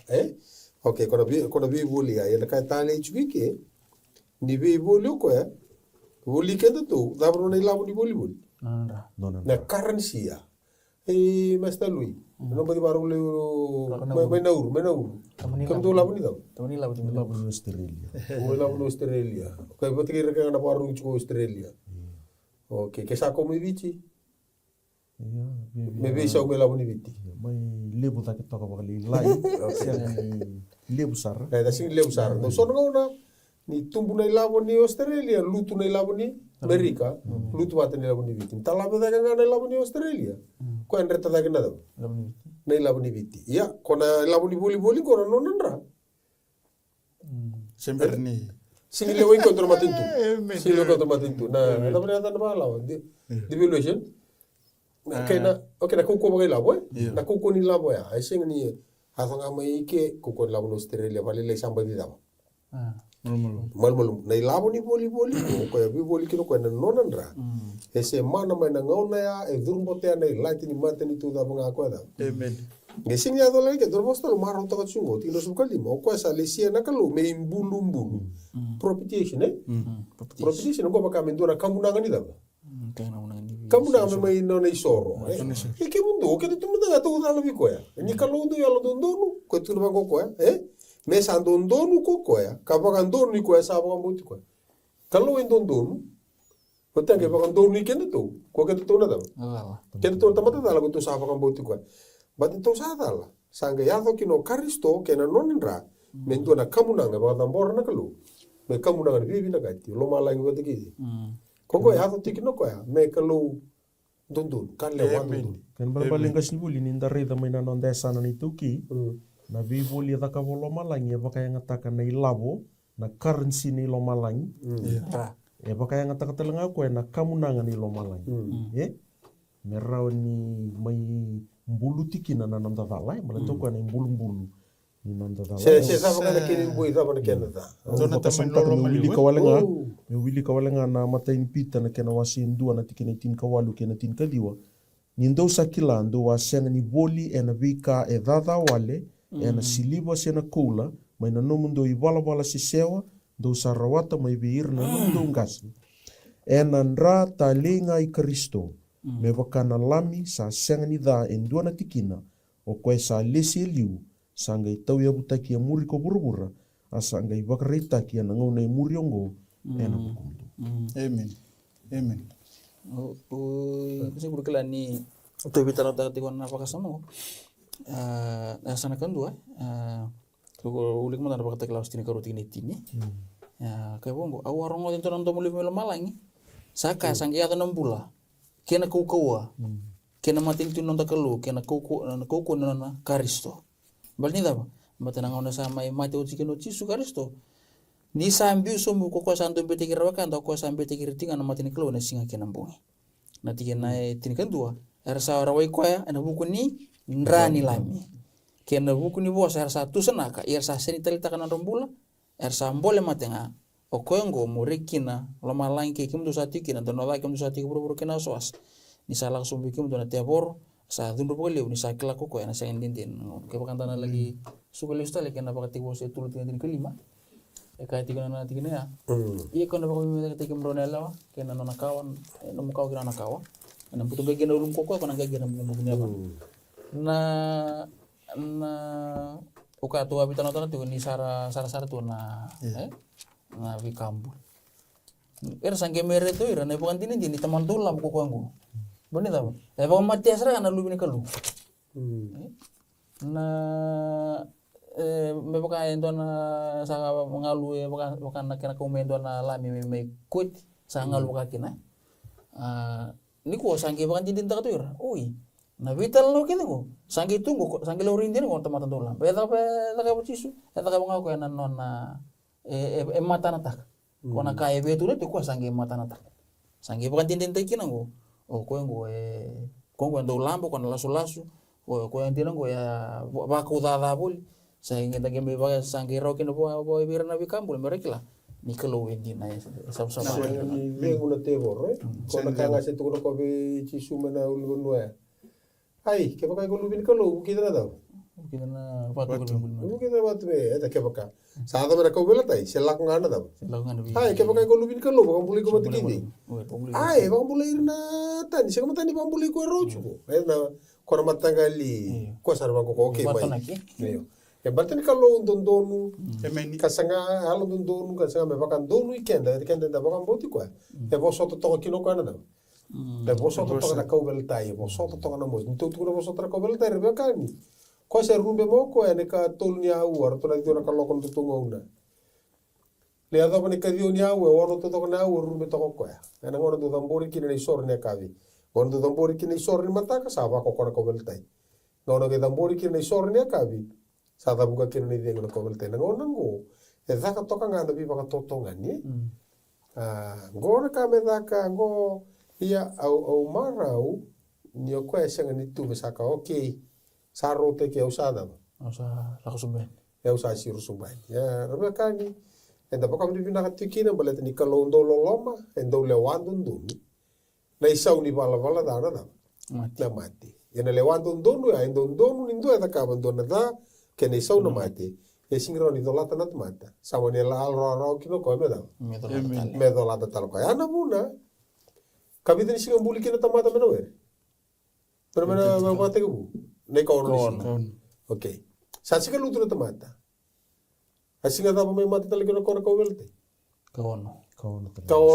Okay, kona bi voli ya, ya ka tale chubike. Ni bi voli ko ya. Voli kenda tu, da bro na ilabu ni voli. nanda. Na currency ya. Master Louis. No bagi baru le menauru. Kam tu labu ni tau. Teman ini lah betul. Labu ni Australia. Labu ni Australia. Okay, berarti kira kira na baru chuko Australia. Okay, kesa ko mi bici. Ya, Me be sa ko labu ni biti. mai lebu ta kita ka bakali lai. Siang ni lebu sar. Da sing le usar. No sono na ni tumbu na labu ni Australia, lutu na labu ni Amerika, lutu wate ni labu ni biti. Talabu da na labu ni Australia. Ko en reta da na da. Na labu ni biti. Ya, kona labu ni boli ko no nandra. Sempre ni. Sing le wing control matintu. Sing le control matintu. Na da bana da bala. Devaluation. Okay na kuko ba labo na kuko ni labo ya. Ai sing ni hafanga mai ke kuko labo no Australia vale le samba di dabo. Malmalum. Na labo ni boli ko ya bi boli kino ko na nonandra. Ese mana mai na ngona ya e durmote na light ni mateni tu da banga ko da. Amen. Ngesing ya dole ke dormosta lo maro to katsungo tino sum kalimo ko sa lesia na kalu me imbulu. Propitiation Propitiation ko baka mendura kamunanga ni daba. Kamu na mai no nei soro. Ke mundo ke tu mundo ga tu dalo biko ya. Ni kalu do ya lo dondonu ko tu ba ko ya. Me sa dondonu ko ya. Ka ba dondonu ni ko ya sa ba muti ko. Kalu en dondonu. Ko ta ke ba dondonu ni kende to. Ko ke tu na da. Kende to tamata dala ko tu sa ba muti ko. Ba tu sa dala. Sanga ya to kino karisto ke na nonra. Mendo na kamunanga ba tambor na kalu. Me kamunanga bibi na gati. Lo mala ngi ko ki. Koko ya to tikino ko ya me kalu dundun kan le wan dundun. Kan baling kas ni buli ni ndare da mai na nonda sana ni tuki. Na vi buli da ka volo malangi e baka yang ataka na ilabo na currency ni lo malangi. E baka yang ataka telenga ko na kamunanga ni lo malangi. Merau ni mai mbulu tiki na nanda dalai mala to ko na mbulu ni nanda dalai. Se sa baka kini bui da bana kenada. Dona taman lolo Wili kawalenga. Me wili kawalenga na mata in pita na kena wasi ndua na tikene tin kawalu kena tin kadiwa. Ni ndo sakila ndo wasenga ni boli e na vika e dada wale e na siliwa se na kula mai na nomu ndo i wala si sewa ndo sarawata mai biir na nomu ndo ngasi. E na ndra ta lenga i Kristo me wakana lami sa senga ni dha e ndua na tikina o koe sa lesi liu sanga i tau ya butaki ya muri ko burubura asanga i wakarita ki ana ngau nei muri ongo ena bukundu. Amen. Kasi burkila ni to bitara ta ti kona pakasamo. Sana kan dua. Ko ulik mo na pakata klaus tini karuti ni tini. Kay bombo awarongo dito nang tumuli melo malangi. Saka sangki ata nambula. Kena kukawa. Kena mating tu nonta kalu kena kuku nona Karisto. Balni daba. Matana ngona sa mai mate uti keno Jisu Karisto. Ni sambiu somu ko santo bete kirawakan to ko sambe te kiritinga na matini kalu na singa kena mbongi. Na tikena tinikan dua. Ersa rawai ko ya na buku ni ndrani lami. Kena buku ni bos ersa tu senaka ersa seni talita kana rombula. Ersa mbole matenga. O koengo murekina lama lain ke kim tu satikina to nova kim tu satik buru kena soas. Ni salah sumbi kim tu na tiabor sa dundu boleh ni sakila ko na sa indin. Ke pakantana lagi sukali ustale kena pakati bos itu tin kelima. E kai tigana na tigina ya. Iya kono bako mi te kim ronela kena nona kawan no mukau kena nakawa. Na putu gagena ulum koko kana gagena bumbunya apa. Na uka tu abitana tu ni sara tu na na vikambu. Sangke mere tu ira na bukan tini teman tulam ko kwangu. Bani tahu. Ba mati asra kana lu bini kalu. Na me baka endo na sa mengalu baka na kena komendo na lami me kut sa ngalu baka kina. Ni ko sangke bukan tini tak tu ira. Oi. Na vital no kini ko. Sangke tunggu sangke lorin din ko teman tulam. Beta ka Jisu. Eta ka ngaku na nona mata natak. Kona kaya betu le tu ko sangge mata natak. Sangi bukan tintin kina ngo. O ko ngo ko ngo ndo lambo ko lasu-lasu. O ko tintin ngo ya ba ko da bol. Sa ingi ta gembe ba sangi ro kina bo ibira na bikambul merekla. Ni kalau wendi na sama-sama. Ni vengo na tevor, ko na kanga se tuko ko be chisuma na ulunwa. Ai, ke baka ko lubin kalau kita na daw. Kita na patu ko Kita batu be eta ke baka. Sa da mera ko bela tai, selak ngana daw. lakukan lebih. Ai, ke baka ko lubin kalau baka buli ko matikindi. Ai, baka buli na tani, se ko matani baka buli ko rochu ko. Na ko na matangali ko sar baka ko okay mai. Meyo. Ya berarti kalau dondonu kasanga halo dondonu kasanga me baka donu ikenda da baka boti ko. E bo soto to kino ko na daw. Le bo soto to na ko bela tai, bo soto to na mo. Nto to na bo soto ko bela tai rebe kani. Ko se rumbe mo ko ene ka tolnia uar to na dona ka lokon to ngona. Le ado bani ka dionia u wono to na u rumbe to ko ya. Ena ngono do tambori kini nei sorne kavi. Ngono do tambori kini sorne mata ka sa ba ko ko bela tai. Ngono ke tambori kini nei sorne kavi. Sa ta buka kini nei dengo ko bela tai. Ngono ngo. E zaka toka nganda bi baka totonga ni. Ngono ka me zaka ngo ia au marau ni ko esanga ni tu besaka okay. Saro te ke usada. Usa laku sumben. Ya usa siru sumbai. Ya rebe kani. Enda baka mdi bina katikina baleta ni kalondo loloma endo lewando ndumi. Na isau ni bala dana da. Na mati. Ya na lewando ndonu ya endo ndonu ni ndo eta kaba ndona da ke na isau na mati. Ya singira ni dolata na mata. Sama ni la alro kino ko me da. Me dolata talo ko. Ya na buna. Kabita ni singa mbuli kina tamata menawere. Pero mena mate ko. Nei kawan. Okay. Sa singa lutu na tamata. Asinga tapa may mata talaga na kona kawelte. Kawan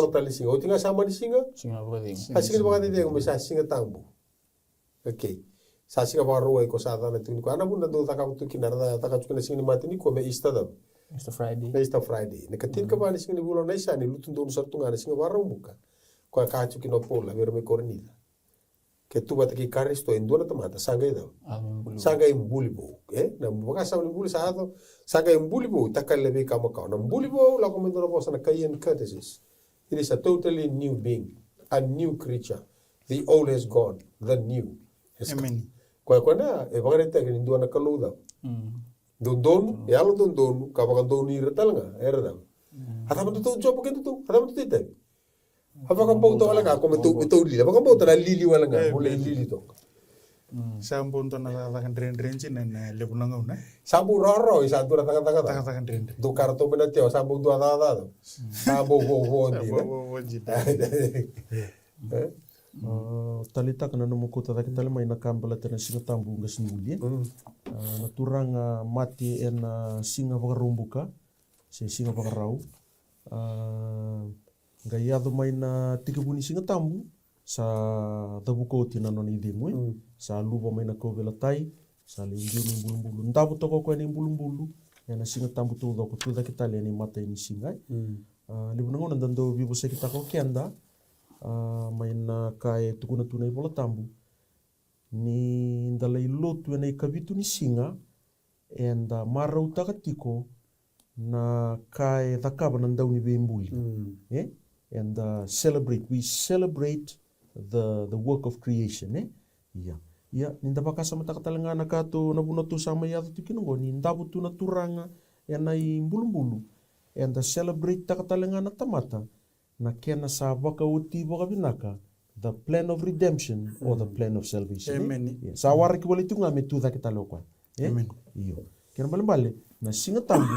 Tali singa. O tinga sama ni singa. Singa berding. Asinga baka tete ko sa singa tambu. Okay. Sa singa baka ruway ko sa na tuni ko. Ana bunda do taka tu kinara taka tu kina singa ni mati ni ko me ista da. Easter Friday. Ne katin ka ba ni singa ni bulan na isa ni lutun do sa tunga na singa barang buka. Ko ka tu kino pola ver me kornila. Que tu bata ki karisto endona tamata sanga ida sanga imbulibo na boka sa imbuli sa ato sanga imbulibo takalebe kama ka na imbulibo la komendo na bosa na kayen courtesies. It is a totally new being, a new creature. The old has gone, the new has come. Kwa na e bagare ta ni ndona kaluda dondon ya lo dondon ka baka doni retalanga era da ata to job ke to ata to tete. Apa kan bau wala nga ko itu lili. Apa kan bau na lili wala nga boleh lili to. Sambun to na kan dren chin na lebunang na. Sambu roro isa dura tanga dren. Do karto benate o sambu do ada. Sambu bo di. Talita kana no mukuta da kita mai na kambala tena singa tambu ngas nuli. Na turanga mati ena singa bagarumbuka. Singa bagarau. Gaya do mai na tikabuni singa tambu sa tabuko tina no ni dingwe sa luba mai na ko vela tai sa lingi ni bulu ndabu to ko ni bulu ya na singa tambu to do ko tu da kita le ni mata ni singa libu ngona ndando bibu se kita ko kenda mai na kai tukuna tunai bola tambu ni ndalai lotu na ikabitu ni singa enda marau takatiko na kai dakaba na ndau ni bembuli and we celebrate the work of creation ninda baka sama takatalanga na kato na bunatu sama ya tu kinongo ni ndabu tu na turanga ya na imbulu and celebrate takatalanga na tamata na kena sa baka uti baka binaka the plan of redemption or the plan of salvation. Amen. Sa wara ki wala tunga me tu da kita lokwa. Amen. Iyo. Kena bale na singa tambu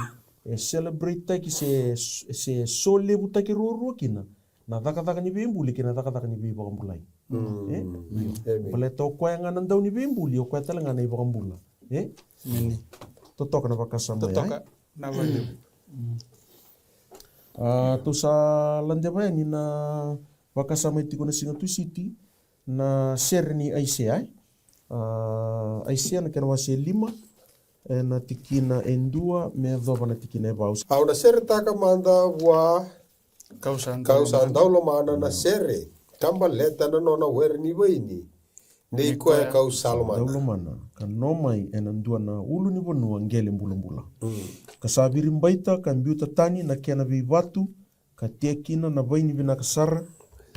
celebrate ta ki se sole buta ki roro kina na daka ni bembuli kina daka ni be bakambulai bale to ko nga nandau ni bembuli o ko talanga na ibakambula meni totoka na bakasama totoka na vale to sa lande ba ni na bakasama itiko na singa tu city na serni Aisea na kana wase 5 na tikina endua me dhoba na tikina baus. Au na sere taka manda wa kausan daulo mana na sere kamba leta na nona wer ni waini nei ko e kausal mana daulo mana kan nomai enandua na ulu ni bonua ngele mbula kasabiri mbaita kan biuta tani na kena bi batu ka tekina na baini bina kasara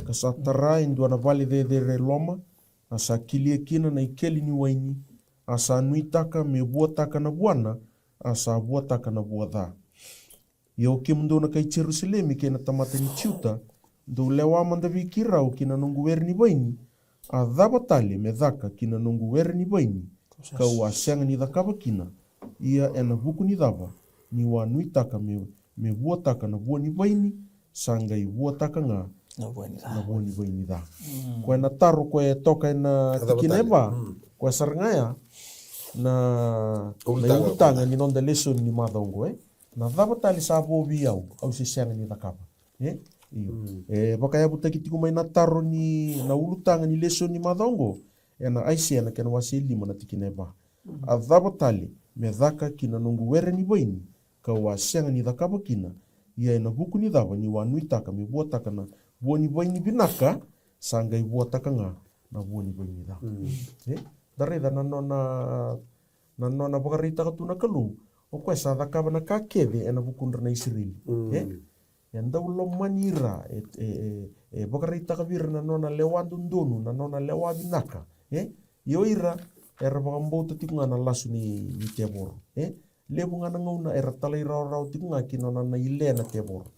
ka sa tara induana vale dhe loma asa kilia kina na ikeli ni waini asa nui taka me bua taka na buana asa bua taka na bua dha. Yo ke mundona kai Jerusalemi ke na tamata ni ciuta do lewa mandavi kirau kina nungu weri ni waini a dhabatale me dhaka kina nungu weri ni waini ka ua sianga ni dhakava kina ia ena vuku ni dhava ni wa nui taka me bua taka na bua ni waini sangai bua taka nga na bua ni waini dha. Koe na taro koe toka ena tikina eba koe sarangaya na urutanga ni nonda lesson ni madhaungo na dhabatale sa bobi au se sianga ni dhakava baka yabu taki tiku mai na taro ni na urutanga ni lesson ni madhaungo ena aisi ena kena wasi lima na tikina eba a dhabatale me dhaka kina nungu were ni waini ka wa sianga ni dhakava kina ia ena buku ni dhava ni wa nui taka me bua taka na bua ni waini binaka sangai bua taka nga na bua ni waini dha. Dareda na nona bakarita ka tuna kalu o koe sa dhakava na kakeve ena buku na Israeli. Yanda ulo manira bakarita ka vira na nona lewa dundonu na nona lewa binaka. Yo ira era bakambouta tiku nga na lasu ni teboro. Lebu nga na ngauna era talai rau tiku nga kina na ile na teboro.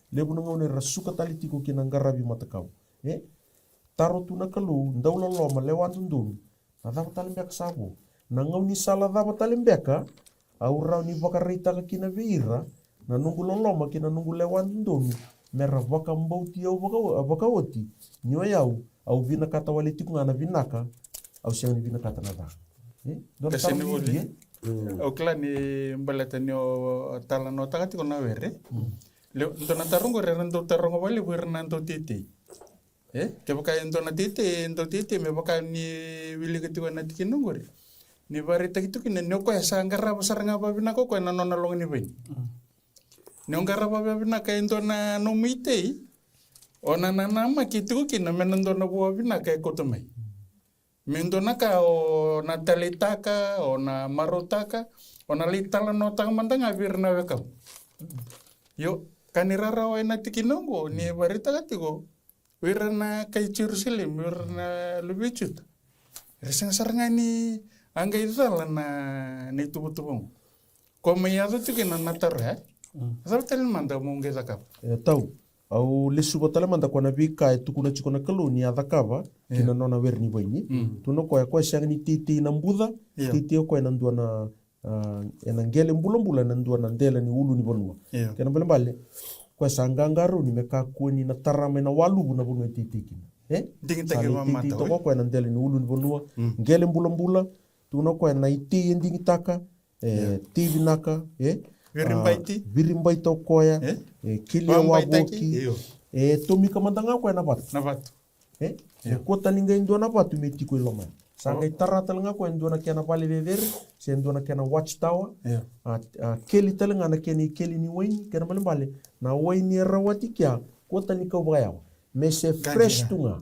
Lebu na ngauna era suka tali tiku kina ngarabi matakau. Taro tuna kalu ndaula loma lewa dundonu na dhava talimbeka sabo. Na ngauni sala dhava talimbeka au rau ni bakarita ka kina veira na nungu loloma kina nungu lewa dundonu mera bakambouti au bakawoti nyo yau au vina kata wale tiku nga na vinaka au siang ni vina kata na dha. Kasi ni uli au kila ni mbalata ni o tala no takati kona were ndo na tarungo re ndo tarungo wale were na ndo titi ke baka ndo na titi me baka ni wili kati wana tiki nungore ni bari takitu kina nyoko ya sangara basaranga babina ko na nona long ni ben nyongara babina ka ndo na no mite ona na nama kitu kina menendo na babina ka kotomai mendonaka o na talitaka o na marotaka o na litala no tangmandanga virna weka yo kanirara o ena tikinongo ni barita katigo wirna kai Jerusalem wirna lubicut resang saranga ni angga idala na ni tubu-tubong ko mayado tikina natar sabatal manda monge zakap tau au lesu batala manda kona vika tukuna chikona kalu ni adakava kina nona werni waini tuno koe siang ni titi na mbudha titi koe na ndua na ena ngele mbula na ndua na ndela ni ulu ni bonua kena bale koe sangangaru ni meka kueni na tarame na walu na bonua titi kina dingitake mamata titi toko koe na ndela ni ulu ni bonua ngele mbula tuno koe na iti endingitaka tivi naka virimbaita koya kilia waboki tomika mandanga koe na batu kota linga indua na batu me tiko iloma sangai tarata linga koe indua na kena vale vedere se indua na kena watchtower keli talinga na kena keli ni waini kena bale na waini rawati kia kota ni kau bayawa me se fresh tunga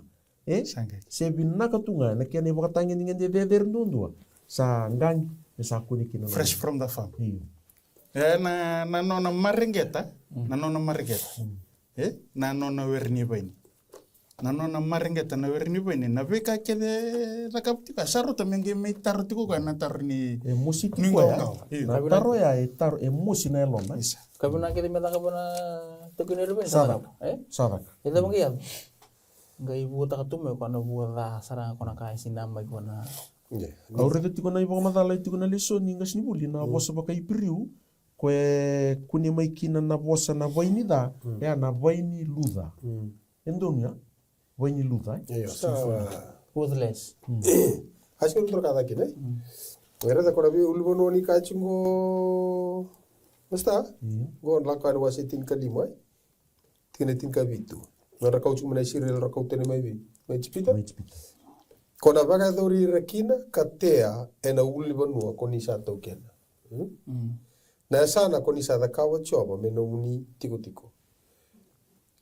se binaka tunga na kena ibakatangi ninga de vedere ndundua sa ngangi sa kuni kina fresh from the farm na nona maringeta na nona werni baini na nona maringeta na werni baini na beka kede rakaptika saruta menge me tarutiko kana tarni musik ko na taro ya taro musi na elona kabuna kede meta kabuna tukune ruben sadak ida mangian ngai buta katume kana buta sarang kona kai sinama kona aurete tikona ibo madala tikona leso ninga snibuli na bosa baka ipiriu koe kuni mai kina na bosa na vaini da na vaini ludha endonia vaini ludha worthless askar trocada aqui né era da cora vi ulbono ni kachingo basta gon la kan wasitin kalima tina tin kabitu na rakau chuma na sirel rakau tene mai vi mai chipita kona vaga dori rakina katea ena ulbono koni sa tokena na sana koni sa da kawa choba me no muni tiko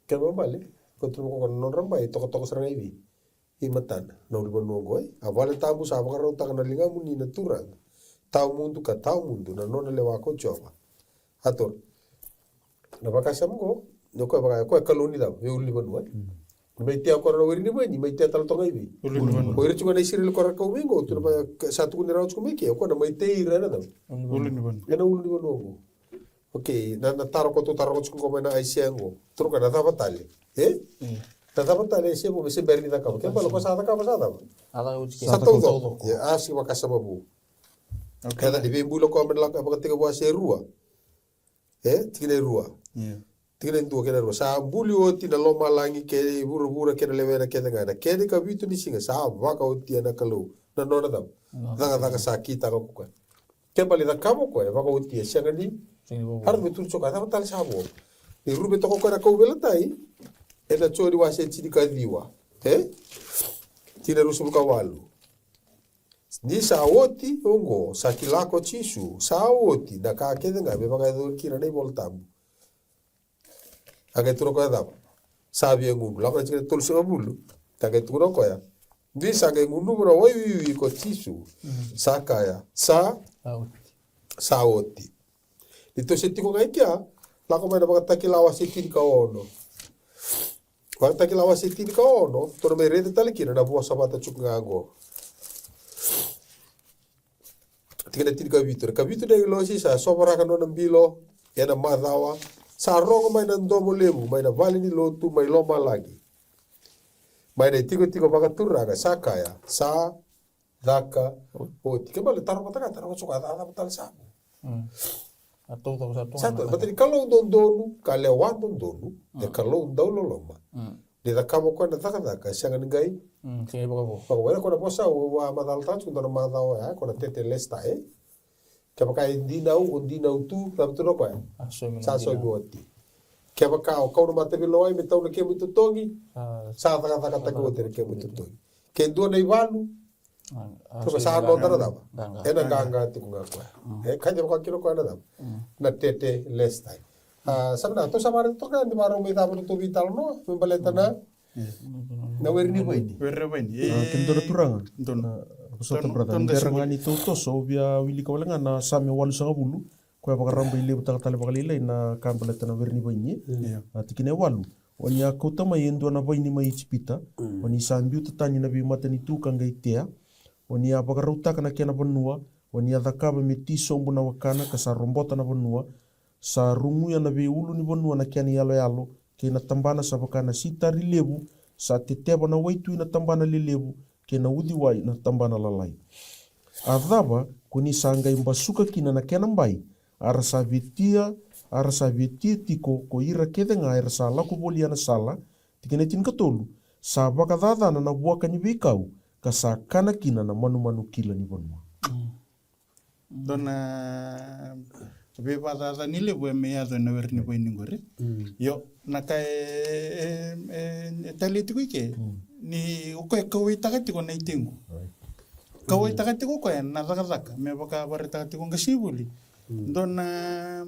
kema vale kontro ko non ramba e toko saranga ivi i matana na ulbono goi avale tabu sa vaga rota kana linga muni na turanga tau mundu na nona lewa ko choba ator na vaga samgo no ko vaga ko kaloni da e ulbono Mai te ko ro ni mai ni mai te tal tonga ibi. Ko ire chunga nei siril ko ra ko wingo tu ba satu kun rauch ko me ke ko na mai te ira na. Ulu ni ban. Ena ulu ni bongo. Okay, na taro ko tu taro ko mai na ai siango. Tro ka na ta batale. Ta batale se bo se berni da ka. Ke ba lo ko sa ta ka ba sa ta. Ada uji Sa todo. Ya asi wa ka sababu. Kada di bimbulo ko men la ka ba te ko se rua. Tigene rua. Tigene tu kena rua. Sa buli o tina loma langi ke buru ke levera ke ngana. Ke de ka bitu ni singa sa va ka o tina kalu. Na nona dam. Daga sa kita ko ko. Ke bali da kamo ko va ka o tia senga ni. Har betul so ka ta tal sa bo. Ni rube to ko ka ko bela tai. E na chori wa se chidi ka diwa. Tina rusu ka walu. Ni sa oti ongo sa kilako chisu sa oti da ka ke nga be baka do kira nei voltam age turo ko da sa bi ngu la ko chire tul so bulu ta ke turo ko ya ni sa ke ngu numero oi ko chisu sa kaya sa oti ito se tiko ngai kia la ko mai baka takilawa se tin ka ono wa takilawa se tin ka ono to me rede talikira na bua sabata chuka go. Tinggal tiga kabitu dari losi sa sobra kan nona bilo yana madawa sa rongo mai na ndomo lebu mai na vali ni lotu mai loma lagi mai na tigo baka turaga sa kaya sa daka o tiga bale taro suka ada betal sa atau satu betul kalau dondonu kalewan dondonu de kalau ndaulo loma de da kamo ko na daka sianga ngai sini baka bo Pag wala ko na po sa wa madal touch kung na madaw ya ko na tete lesta kaya baka hindi na tu tam tu no ko sa so buoti kaya baka ko na mate bilo ay bitaw na kaya mo tutongi sa ta ko tere kaya mo tutongi kaya do na iwalu to sa no dara da ena ganga ti ko ko kaya baka kilo ko na na tete lesta sabna to sa mare to kan di maro mi ta to vital no baleta na werni baini Kendo turanga. Kusota brada. Nderanga ni toto so bia wili kawalenga na same walu sanga bulu. Ko ba karamba ile buta tale ba ile na kambale tana werni baini. Tikine walu. Oni akota mai endo na baini mai chipita. Oni sambiu tatani na bi matani tu kanga itea. Oni abagarauta kana kena banua. Oni adakaba metiso mbuna wakana kasa rombota na banua. Sa rungu ya na bi ulu ni banua na kiani yalo. Kena tambana sabakana sitari lebu sa teteba na waitu na tambana lebu kena udi wai na tambana lalai. Adhaba kuni sanga imbasuka kina na kena mbai arasa vitia tiko ko ira kedenga arasa laku boli ana sala tikene tin katolu sa baka dadana na buaka ni bikau kasa kana kina na manu kila ni bonua. Dona be badada ni le bue me ado na ver ni bue ningore yo na kai taliti ke ni ko ko itagati ko na itengu ko itagati ko na daga me baka barita ko ngasibuli dona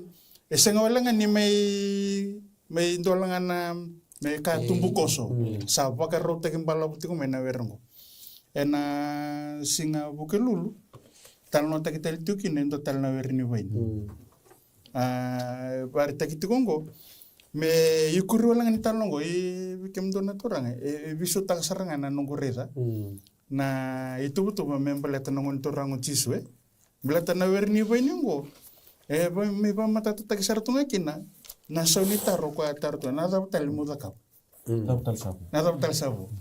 esenga wala nga ni may dolanga na may ka tumbukoso sa baka rota kimbala buti ko me na verongo ena singa bukelulu tal no takitel tukin endo tal na ver ni bue barita kitikongo me yukuru lang ni talongo kem dona torang bisu tak sarangan na nungureza na itu betul membelata nongon torang cisu belata na werni bainungo me ba mata tak sartunga kina na sonita ro kwa tartu na da tal mudakap na da tal sabu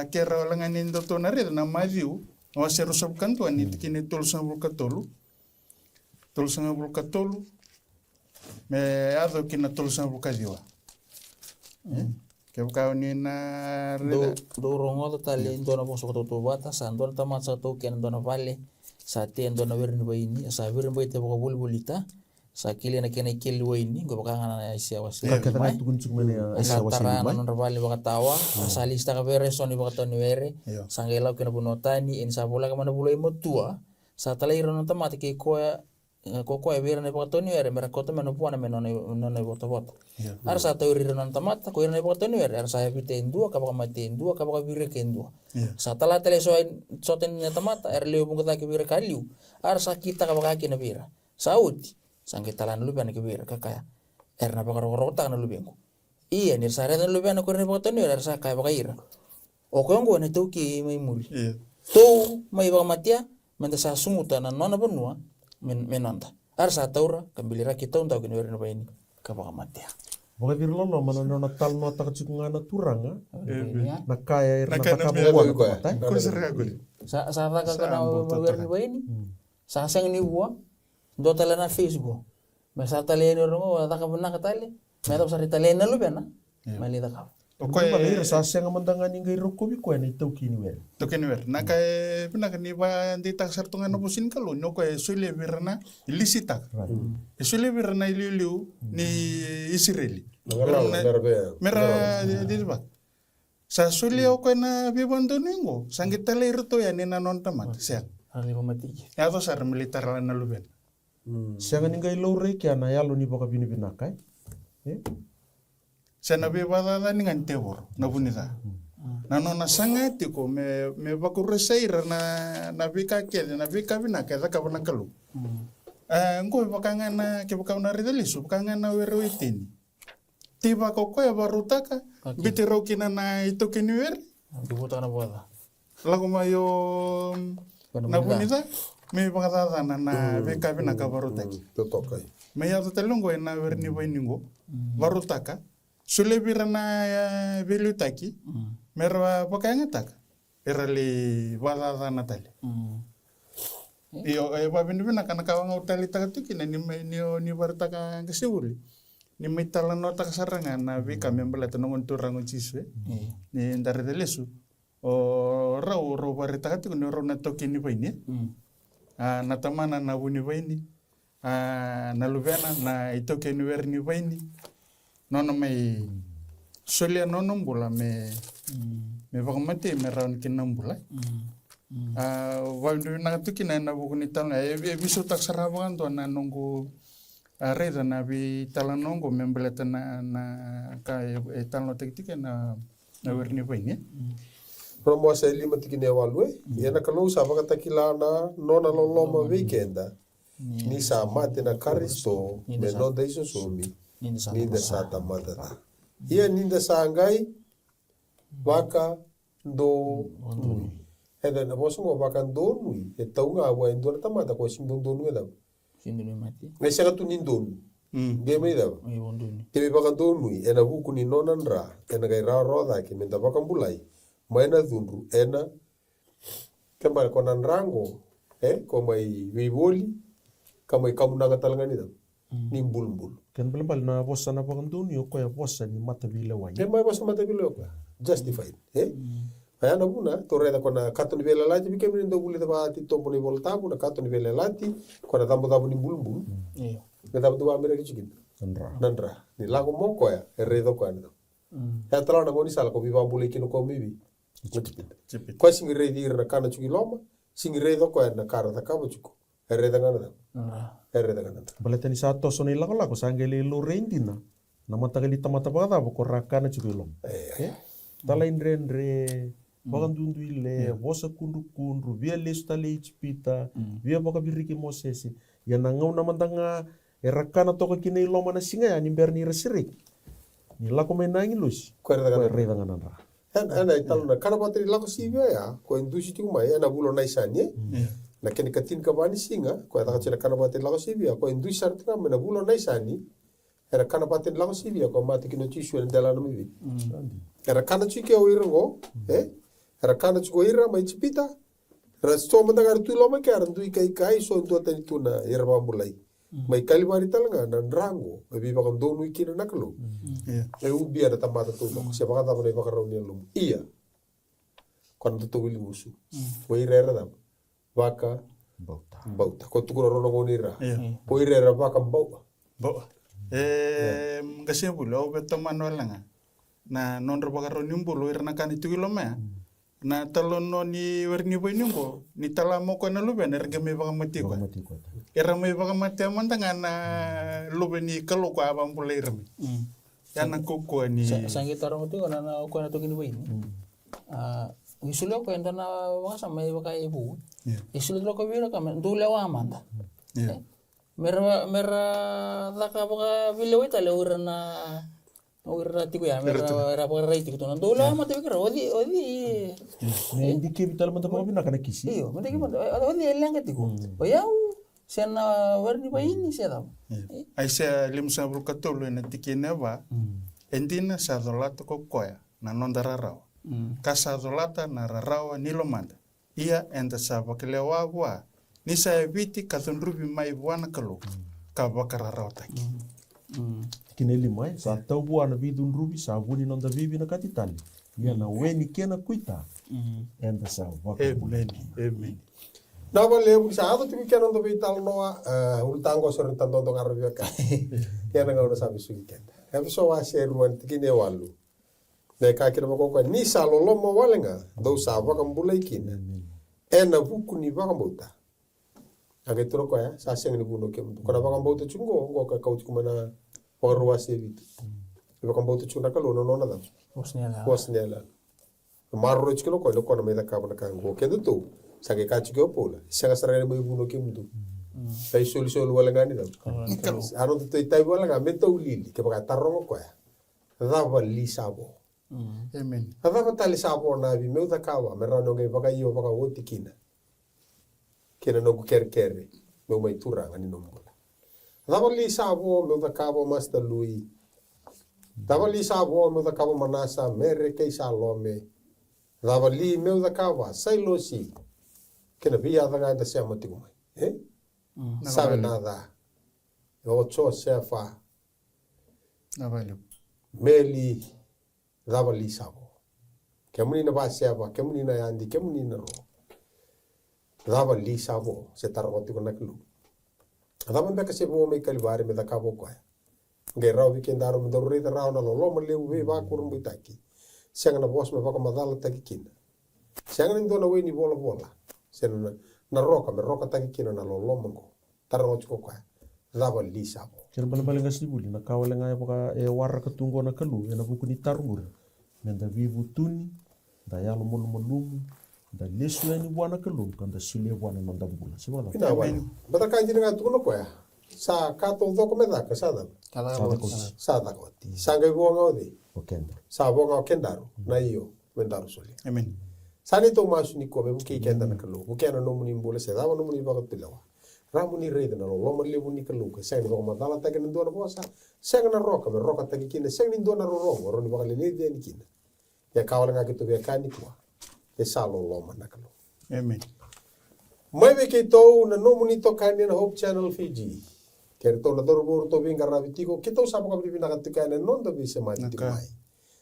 kera lang ni ndo tonare na maviu o seru sob kantu ani tikini tol sabu katolu tolsanga bulkatolu me ado kina tolsanga bulkadiwa ke buka ni na do rongo tali ndona boso to bata sa ndona tamatsa to ken ndona vale sa te ndona werni baini sa werni baite boko bulbulita sa kile na kena kili waini go baka ngana isia wasi ka ta tukun chukmene isia wasi mai ndona vale baka tawa sa lista ka vere soni baka toni vere sangela kena bunotani en sa bola ka mana bulai motua sa talai rono tamati ke ko e vera ne botoni ere mera kota meno puana meno ne bota. Ar sa tauri renon tamata ko ere ne botoni ere ar sa evite indua ka baka mate indua ka baka vire ke indua. Sa tala tele so ten ne tamata ere leo bunga ta ke vire kaliu. Ar sa kita ka baka ke na vira. Sa uti sang ke talan lu bana ke vira ka kaya. Er na baka rota na lu bengu. Iya ni sare dan lubian ko ni bota ni sa kay bakaira. O ko ngo na toki may muli. Iya. To may ba matia menda sa sumuta na nona bonua menonda. Ar sa taura kambilira kita unta ko ni werna baini ka baka matia. Baka diri lolo mana nona tal no taka cikunga na turanga Ya. na kaya ira na Nakaya taka na buwa miya. na pamatay. Ko sira ko. Sa taka ka na Sa werna baini. Sa sang ni buwa do tala na Facebook. Masa tali ni rongo ta ka buna ka tali. Meta sa tali na lubian na. Malita ka. O Ko bala ira sa senga mandanga ni ngai roko bi ko na itau kini wer. Token wer. Nakay pinakani ba di tak sartungan no busin kalo no ko sule birna ilisita. Sule birna iliu ni Israeli. Mera di ba. Sa sule o ko na bibondo ningo. Sangit tale irto ya ni nanon tamat. Siya. Ali ko mati. Ya to sar militar la na luben. Senga ni ngai lore kia na yalo ni baka bini binakai. Sa nabi bada ni ngantewor na bunita. Nano na sangati ko me bakuresaira na bika ke na bika bina ke ka bana kalu. Ngo bakanga na ke bakanga na ridelisu bakanga na weroitini. Tiba ko ya barutaka bitero kina na itu kiniwer Dibuta na boda. lagu mayo na bunita me bakata na bika bina ka barutaki. Totokai. Me ya telungo na werni boiningo barutaka. Sule birana belutaki, merwa pakanya tak, erali wala natali. Iyo babin bina kana kawang utali takatuki na ni bartaka kesibuli. Ni mitala nota kasarangan na bika membela tanongon turang ciswe. Ni ndare delesu. O rau barita katuki ni rona toki ni baini. Na tamana na buni baini. Na lubena na itoke ni wer ni baini. Nono may solia nono bula me bakamati me raun kinam bula. Wandu na tu kina na bukuni tala bisu tak sarabangan to na nunggu reda na bi tala nunggu membeleta na ka tala tektika na werni baini. Promo sa lima tikine walwe. Yana kalau sa baka takilana nona loloma weekenda. Ni sa mate na karisto me no da iso somi. Ninda sa tamatata. Ia ninda sa ngai baka do nui. Heda na boso ngo baka do nui. E tau nga wa indora tamata ko simbon do nui da. Sindu ni mati. Ngai saka tu nindon. Game da. Ai bondu ni. Tebe baka do nui ena buku ni nonandra ena gai ra roda ki menda baka bulai. Maina dundru ena kembali konan rango ko mai wiboli kamai kamunanga talangani da. Ni bulbul. Ken belembal na bossa na bakanduni o ko ya bossa ni mata bila wai. Ke mai bossa mata bilo ko. Justified. Aya na buna to reda kona kato ni vela lati bike mini ndoguli da bati tombo ni volta buna kato ni vela lati kona tambo tambo ni bulbul. Iya. Ke tambo tuwa mira kichikin. Nandra. Ni lago moko ya redo ko anda. Ya tala na ngoni sala ko biba bule kino ko mibi. Cepet. Ko singi redi na kana chuki loma, singi redo ko na kara ta kabo chuko. Reda ngana. Reda ngana. Baletani sa to so ni lako sangele lo rendina. Na mata kali tamata bada ko rakana chukilom. Tala indre bagandundu ile bosa kundu via lista le chipita via boka biriki mosesi ya nangau na mandanga erakana to kine loma na singa ya ni berni resirik. Ni lako menangi lus. Ko Reda ngana. Ana italo na kana bateri lako sivyo ya ko indusi tu mai ana bulo na isani na kene katin ka bani singa ko ata kachira kana bateri lako sivyo ko indusi sartra mena bulo na isani era kana bateri lako sivyo ko mati kino chisu en dela no mivi era kana chike o irango era kana chiko ira mai chipita rasto manda gar tu loma ke arandu kai so ndo tani tuna era bambulai mai kali bari talanga na rango e biba kan donu ikina nakalo e ubi ada tamata tu ko se baka tamane baka rauni lum iya quando tu wili musu o irera da baka bauta ko tu rono ngonira o irera baka bauta Bo. Kasi bulo beto manual nga. Na non baka rauni bulo irna kan itu kilome. Na talon no ni werni boinungo ni talamo ko na luben erge me baka mati ko. Era may baka mati amantanga na lubeni kalau ko abang pulai remi. Yan ang kuko ni. Sangit tarong itu na ko na to gini bain. Isulo ko enda na wasa may baka ibu. Isulo ko biro ka dule wa amanda. Mera taka baka bilew ita leuran na Ora tiku ya mera pora itu tu nanti ulah mati pikir odi Hindi ke vital man tapos na kanakisi. iyo mati kimo odi elang ketiku o ya sena warni pa ini siya tau Ai se lim sa bru katolo na tikine ba. Endina sa dolato ko koya na non dararao. Kasa dolata na rarawa nilomanda. Ia enda sa bakelewa wa. Ni sa eviti kathundrubi mai buana kalu. Ka bakararao taki. Kine limai sa tau buana vidun rubi sa buni non da vivi na katitali. Ia na weni kena kuita. Enda sa waka. Amen. Amen. Na vale sa ato tiku kena ndo vital noa ultango sorin tanto ndo ngaro ka. Kena ngau sabi sugi kenda. Habi so wa sheruan tikine walu. Na ka kira ko ni sa lolomo walenga do sa waka mbulai kina. Ena buku ni waka mbota. Age tro ko ya sa seng ni buno ke mtu. Kona waka mbota chungo ngo ka kauti kumana orwa sevitu. Waka mbota chunga kalo no na da. Bosniala. Marro chikilo ko lo kona meda ka bana ka ngo ke do. Sage ka chiko pola. Sanga sarare mo buno ke mtu. Sai solution wala ngani da. Ano to tai wala nga meto ulili ke baka tarongo ko ya. Dava li sabo. Amen. Dava tali sabo na vi meu da kawa merano ngai baka io baka woti kina. Kena no kere meu mai turanga ni no mbola. Dava li sabo meu da kawa master lui. Dava li sabo meu da kawa manasa mere ke salome. Dava li meu da kawa sailosi. Kena via da ngai da sia matiku mai. Sabe nada. Ocho sefa. Na vale. Meli dava li sabo. Kemuni na ba sefa, kemuni na yandi, kemuni na ro. Dava li sabo, se tarwati ko naklu. Dava mbeka se bo me kalibari me da kabo kwa. Ngai raw weekendaro me dorre da raw na lo le we ba kurum bitaki. Senga na boss me baka madala taki kina. Senga ni dona we ni bola bola. Sen na roka me roka taki kina na lo mongo. Tarwati ko kwa. Dava li sabo. Kena bala ngasli buli na kawale ngai baka e warra katungo na kalu e na buku ni tarungur. Menda vivu tuni da yalo mulu mulumu da lesu ni buana kalu kan da sile buana nanda bula. Sibala. Ina wan. Bata kanji nga tuno ko ya. Sa kato do ko meda ka sada. Sada ko ti. Sanga bo ngode. Okenda. Sa bo nga kendaro na iyo mendaro soli. Amen. Sani to masu ni ko be buki kenda na kalu. Buki na no muni mbole se da no muni ba tilawa. Ramuni rede na lo mo lebu ni kalu ka sanga ko madala ta ken ndo na bosa. Sanga na roka be roka ta kina sanga ndo na ro ro ni ba le le ni kina. Ya kawala nga kito be kani kwa. E salo lo ma na kalu. Amen. Mai be ke to na no muni to kani na Hope Channel Fiji. Kerto na dorbo to binga rabitiko kito sa ka bibina ka tukane non do bi se mai ti mai.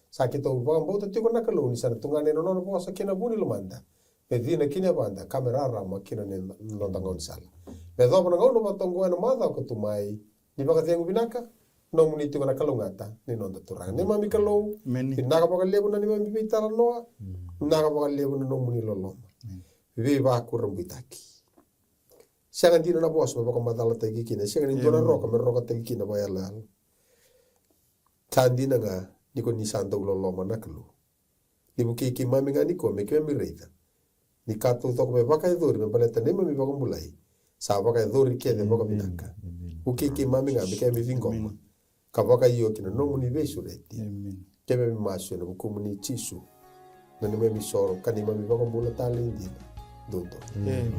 Sa kito ba mbo to tiko na kalu ni sa tungane no no bosa kina buni lo manda. Pe dina kina banda kamera rama kina ne no dangon sala. Pe do na ngono ba tongo na mada ko tumai. Ni ba ka tengu binaka no muni tiko na kalungata ni no do turang. Ni mami kalu. Amen. Na ka ba lebu na ni mami bitara noa. Na ka ba lebu na no muni lolo. Ve ba kurum bitaki. Siang dina na bos ba ko madala tagi kina. Siang ni dona roka me roka tagi kina ba yala. Tandi na nga ni ko ni sanda lolo manaklu. Ni buki ki mami nga ni ko me ke mi reita. Ni kato to ko me baka dori me baleta ne mami ba ko mulai. Sa baka dori ke de baka binaka. Buki ki mami nga me ke mi vingoma. Ka baka yo kina no muni besu reti. Amen. Ke me maso na buku muni chisu. Na ni me mi soro ka ni mami ba ko mula tali ndina. Dodo. Amen.